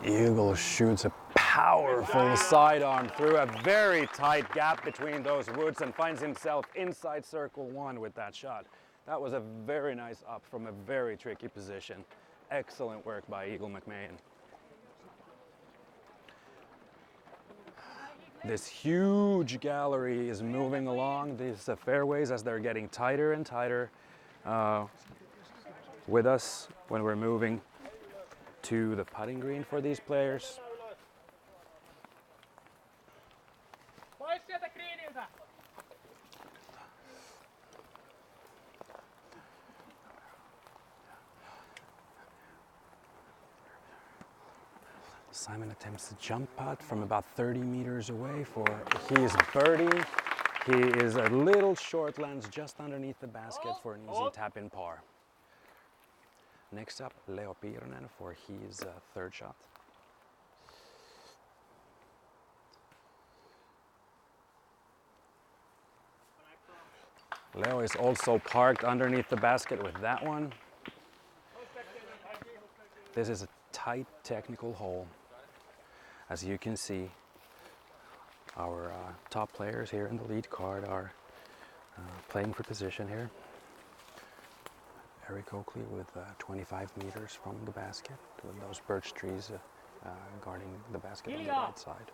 Eagle shoots a powerful sidearm through a very tight gap between those woods and finds himself inside circle one with that shot. That was a very nice up from a very tricky position. Excellent work by Eagle McMahon. This huge gallery is moving along these fairways as they're getting tighter and tighter with us when we're moving to the putting green for these players. Simon attempts to jump putt from about 30 meters away he is birdie. He is a little short, lands just underneath the basket for an easy tap-in par. Next up, Leo Piironen for his third shot. Leo is also parked underneath the basket with that one. This is a tight technical hole. As you can see, our top players here in the lead card are playing for position here. Oakley with 25 meters from the basket, with those birch trees guarding the basket on the right side.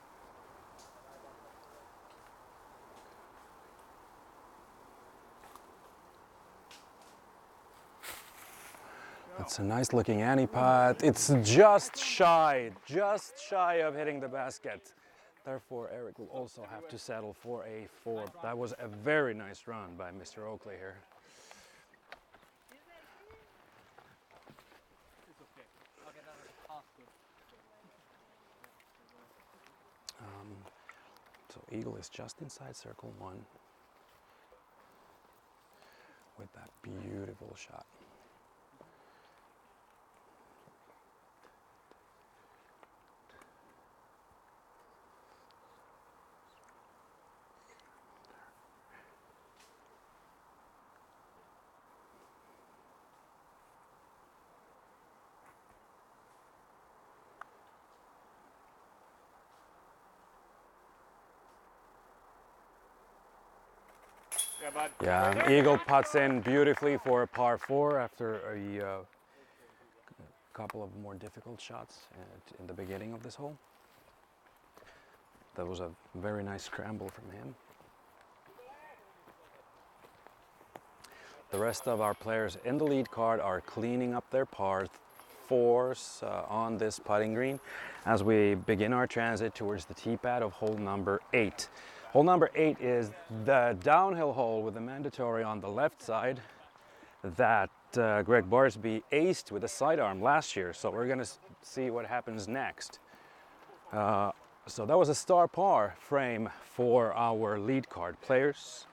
It's a nice looking Annie putt. It's just shy of hitting the basket. Therefore, Eric will also have to settle for a 4. That was a very nice run by Mr. Oakley here. So Eagle is just inside circle 1 with that beautiful shot. Yeah, Eagle putts in beautifully for a par 4 after a couple of more difficult shots in the beginning of this hole. That was a very nice scramble from him. The rest of our players in the lead card are cleaning up their par 4s on this putting green as we begin our transit towards the tee pad of hole number 8. Hole number 8 is the downhill hole with the mandatory on the left side that Greg Barsby aced with a sidearm last year. So we're going to see what happens next. So that was a star par frame for our lead card players.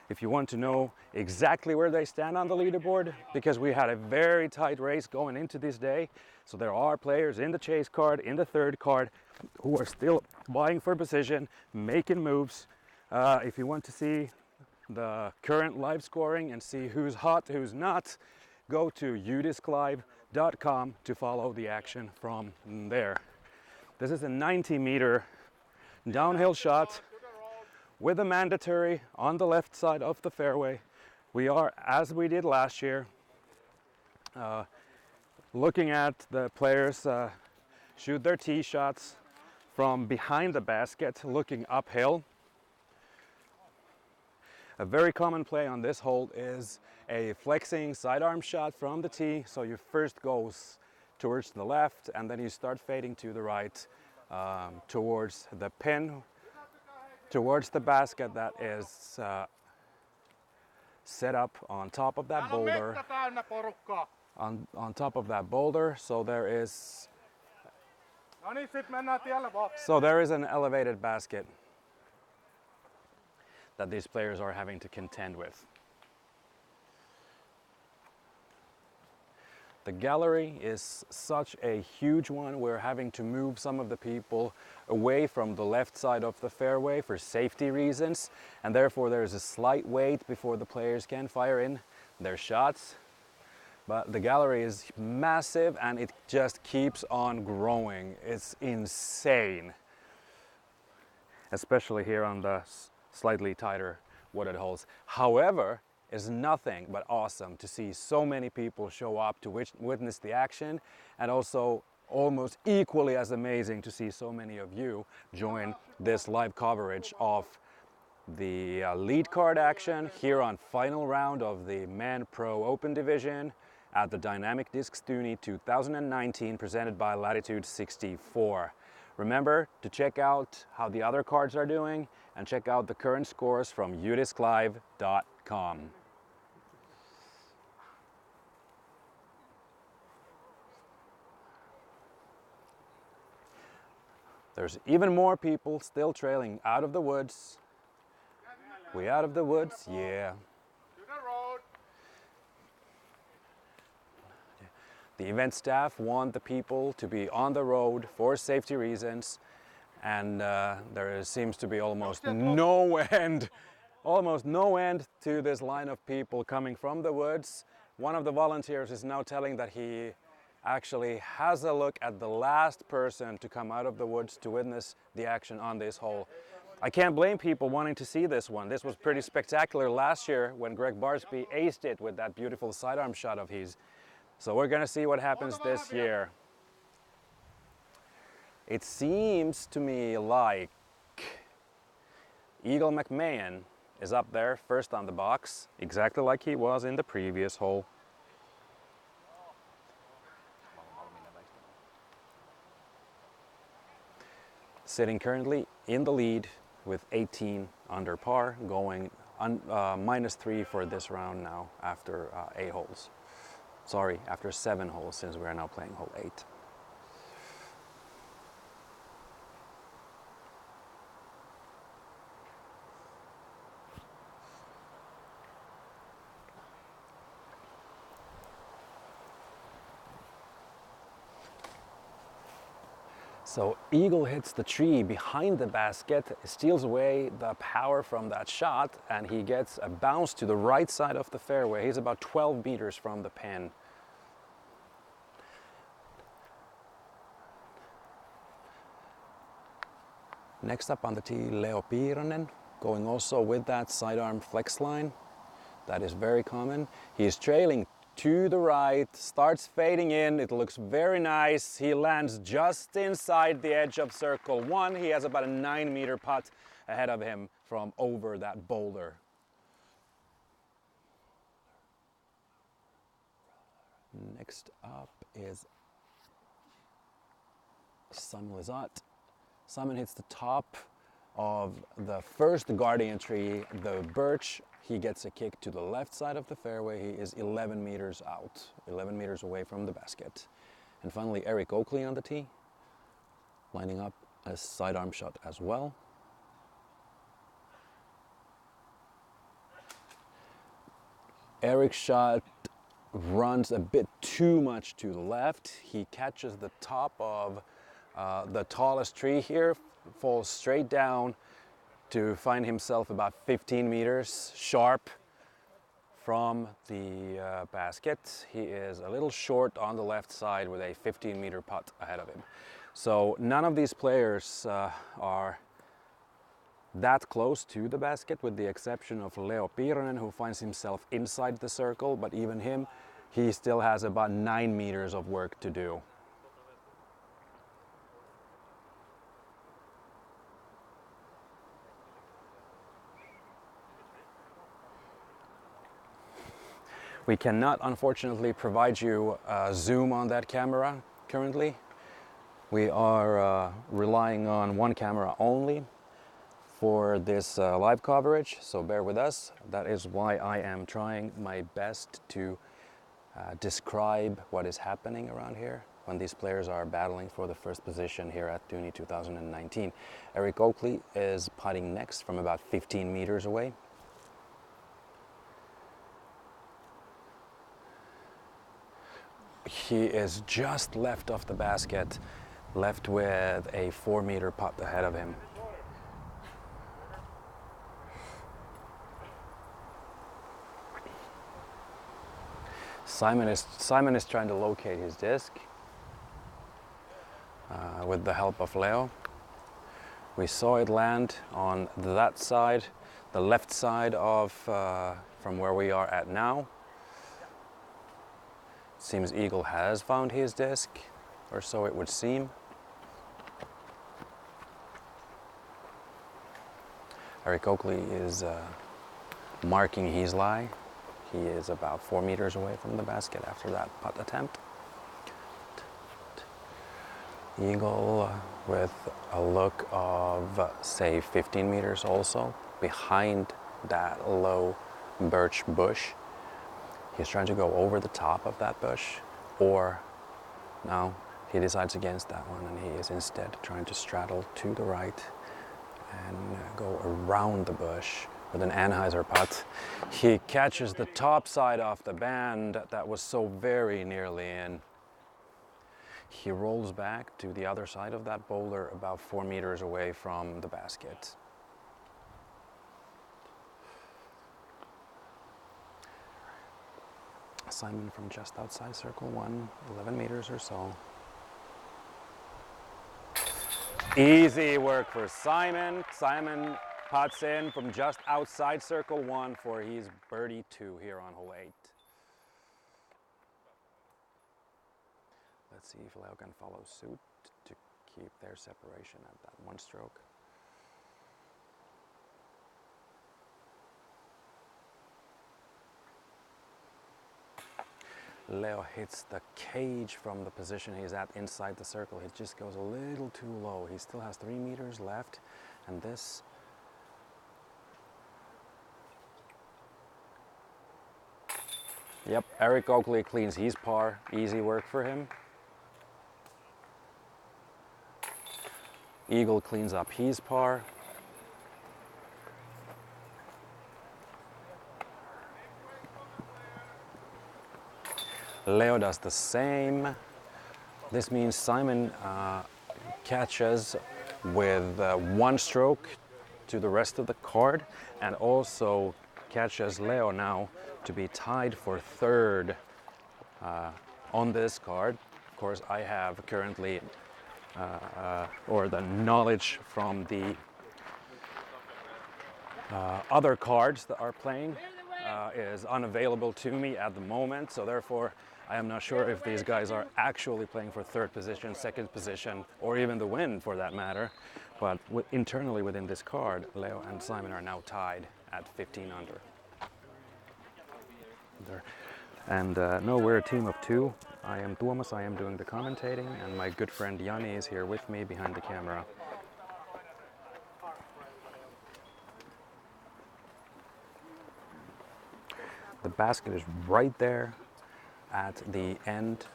if you want to know exactly where they stand on the leaderboard, because we had a very tight race going into this day. So there are players in the chase card, in the third card, who are still vying for position, making moves. If you want to see the current live scoring and see who's hot, who's not, go to udisclive.com to follow the action from there. This is a 90-meter downhill shot with a mandatory on the left side of the fairway. We are, as we did last year, looking at the players shoot their tee shots from behind the basket, looking uphill. A very common play on this hole is a flexing sidearm shot from the tee. So you first goes towards the left and then you start fading to the right, towards the pin, towards the basket that is set up on top of that boulder. On top of that boulder, so there is an elevated basket that these players are having to contend with. The gallery is such a huge one. We're having to move some of the people away from the left side of the fairway for safety reasons, and therefore there's a slight wait before the players can fire in their shots. But the gallery is massive and it just keeps on growing. It's insane, especially here on the slightly tighter wooded holes. However, it's nothing but awesome to see so many people show up to witness the action, and also almost equally as amazing to see so many of you join this live coverage of the lead card action here on final round of the Men Pro Open Division at the Dynamic Discs Tyyni 2019, presented by Latitude 64. Remember to check out how the other cards are doing and check out the current scores from udisclive.com. There's even more people still trailing out of the woods. We out of the woods? Yeah. The event staff want the people to be on the road for safety reasons, and there seems to be almost no end to this line of people coming from the woods. One of the volunteers is now telling that he actually has a look at the last person to come out of the woods to witness the action on this hole. I can't blame people wanting to see this one. This was pretty spectacular last year when Greg Barsby aced it with that beautiful sidearm shot of his. So we're gonna see what happens this year. It seems to me like Eagle McMahon is up there first on the box, exactly like he was in the previous hole. Sitting currently in the lead with 18 under par, going -3 for this round now after 8 holes. Sorry, after 7 holes, since we are now playing hole 8. So Eagle hits the tree behind the basket, steals away the power from that shot, and he gets a bounce to the right side of the fairway. He's about 12 meters from the pin. Next up on the tee, Piironen, going also with that sidearm flex line. That is very common. He is trailing to the right, starts fading in, it looks very nice. He lands just inside the edge of circle 1. He has about a 9-meter putt ahead of him from over that boulder. Next up is Simon Lizotte. Simon hits the top of the first guardian tree, the birch. He gets a kick to the left side of the fairway. He is 11 meters out, 11 meters away from the basket. And finally, Eric Oakley on the tee, lining up a sidearm shot as well. Eric's shot runs a bit too much to the left. He catches the top of the tallest tree here, falls straight down to find himself about 15 meters sharp from the basket. He is a little short on the left side with a 15-meter putt ahead of him. So none of these players are that close to the basket, with the exception of Leo Piironen, who finds himself inside the circle, but even him, he still has about 9 meters of work to do. We cannot, unfortunately, provide you a zoom on that camera currently. We are relying on one camera only for this live coverage, so bear with us. That is why I am trying my best to describe what is happening around here when these players are battling for the first position here at Tyyni 2019. Eric Oakley is putting next from about 15 meters away. He is just left of the basket, left with a 4-meter putt ahead of him. Simon is trying to locate his disc with the help of Leo. We saw it land on that side, the left side of from where we are at now. Seems Eagle has found his disc, or so it would seem. Eric Oakley is marking his lie. He is about 4 meters away from the basket after that putt attempt. Eagle with a look of, say, 15 meters also, behind that low birch bush. He's trying to go over the top of that bush, or no, he decides against that one, and he is instead trying to straddle to the right and go around the bush with an Anheuser putt. He catches the top side of the band that was so very nearly in. He rolls back to the other side of that boulder about 4 meters away from the basket. Simon from just outside circle 1, 11 meters or so. Easy work for Simon. Simon putts in from just outside circle 1 for his birdie 2 here on hole 8. Let's see if Leo can follow suit to keep their separation at that 1 stroke. Leo hits the cage from the position he's at inside the circle. It just goes a little too low. He still has 3 meters left, and this Yep, Eric Oakley cleans his par. Easy work for him. Eagle cleans up his par. Leo does the same. This means Simon catches with 1 stroke to the rest of the card, and also catches Leo now to be tied for 3rd on this card. Of course, I have currently, or the knowledge from the other cards that are playing is unavailable to me at the moment, so therefore I am not sure if these guys are actually playing for 3rd position, 2nd position, or even the win for that matter. But internally within this card, Leo and Simon are now tied at 15 under. And no, we're a team of 2. I am Tuomas, I am doing the commentating, and my good friend Jani is here with me behind the camera. The basket is right there at the end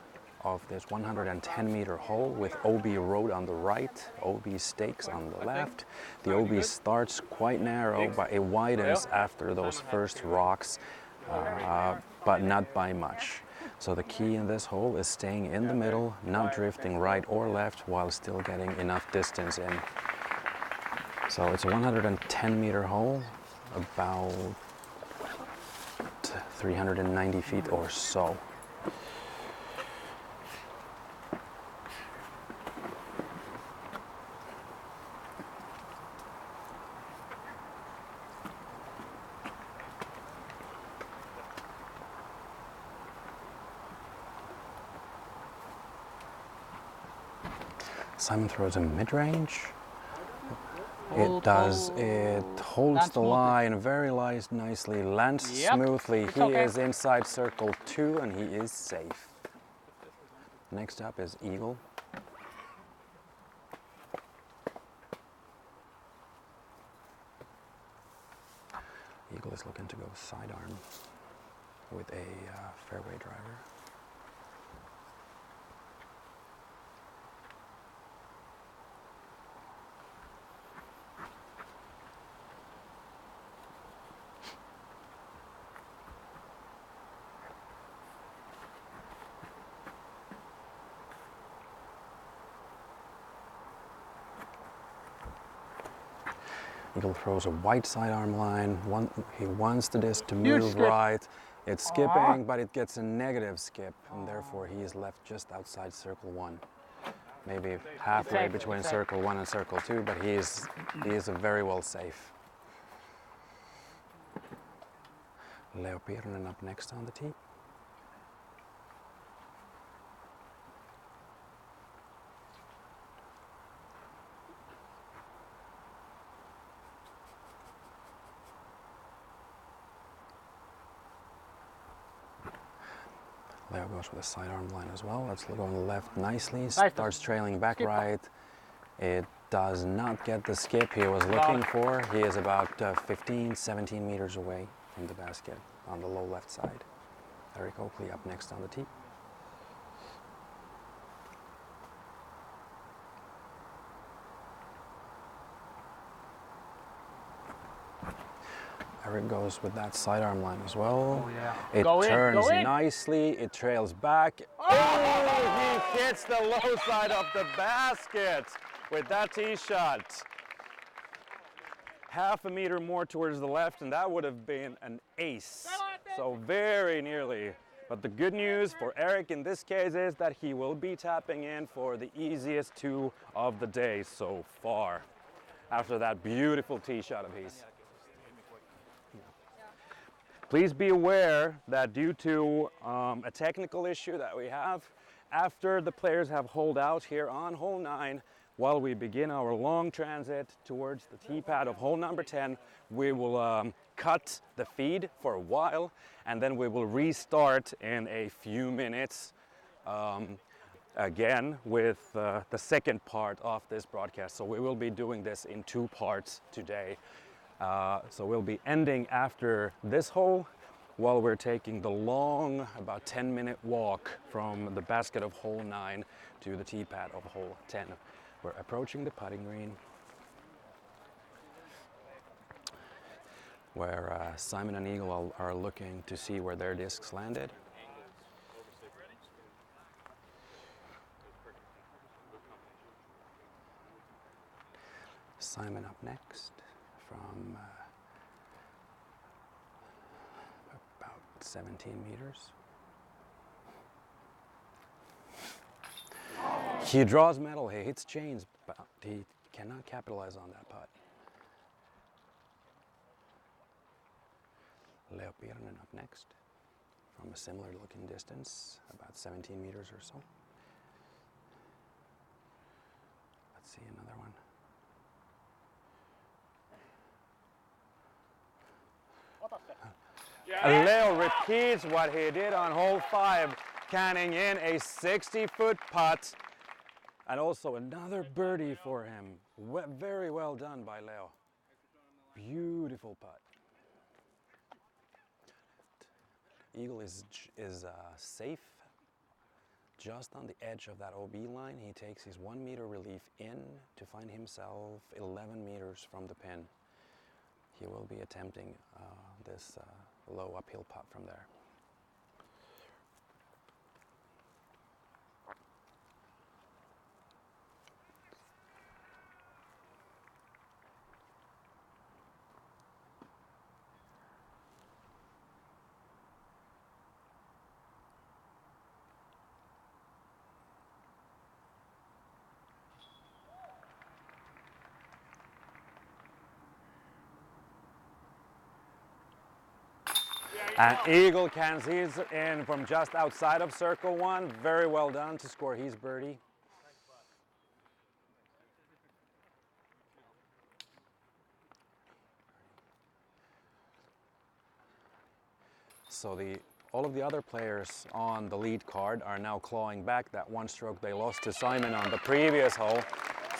of this 110-meter hole with OB road on the right, OB stakes on the left. The OB starts quite narrow, but it widens after those first rocks but not by much. So the key in this hole is staying in the middle, not drifting right or left while still getting enough distance in. So it's a 110-meter hole, about 390 feet or so. Simon throws a mid-range. It holds the line very nicely, lands smoothly. He is inside circle 2 and he is safe. Next up is Eagle. Eagle is looking to go sidearm with a fairway driver. Eagle throws a white sidearm line. He wants the disc to move right. It's skipping, but it gets a negative skip, and therefore he is left just outside circle 1. Maybe halfway between circle 1 and circle 2, but he is very well safe. Leo Piironen up next on the tee. Leo goes with a sidearm line as well. Let's go on the left nicely. Starts trailing back right. It does not get the skip he was looking for. He is about 15, 17 meters away from the basket on the low left side. Eric Oakley up next on the tee. Eric goes with that sidearm line as well. It turns nicely, it trails back. Oh, he hits the low side of the basket with that tee shot. Half a meter more towards the left, and that would have been an ace. So very nearly. But the good news for Eric in this case is that he will be tapping in for the easiest 2 of the day so far, after that beautiful tee shot of his. Please be aware that due to a technical issue that we have, after the players have holed out here on hole 9, while we begin our long transit towards the tee pad of hole number 10, we will cut the feed for a while, and then we will restart in a few minutes again with the second part of this broadcast. So we will be doing this in 2 parts today. So we'll be ending after this hole while we're taking the long, about 10-minute walk from the basket of hole 9 to the tee pad of hole 10. We're approaching the putting green, where Simon and Eagle are looking to see where their discs landed. Simon up next from about 17 meters. He draws metal, he hits chains, but he cannot capitalize on that putt. Leo Piironen up next from a similar looking distance, about 17 meters or so. Let's see another one. Leo repeats what he did on hole 5, canning in a 60-foot putt, and also another birdie for him. Very well done by Leo. Beautiful putt. Eagle is safe just on the edge of that OB line. He takes his 1 meter relief in to find himself 11 meters from the pin. He will be attempting this low uphill putt from there. And Eagle can see it's in from just outside of circle one. Very well done to score his birdie. So all of the other players on the lead card are now clawing back that one stroke they lost to Simon on the previous hole.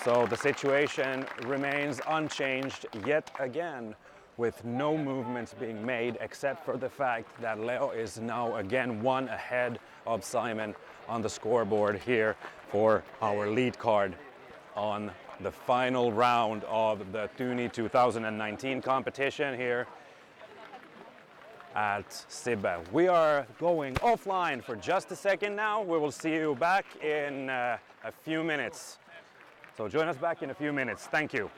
So the situation remains unchanged yet again, with no movements being made except for the fact that Leo is now again one ahead of Simon on the scoreboard here for our lead card on the final round of the Tyyni 2019 competition here at Sibbe. We are going offline for just a second now. We will see you back in a few minutes. So join us back in a few minutes. Thank you.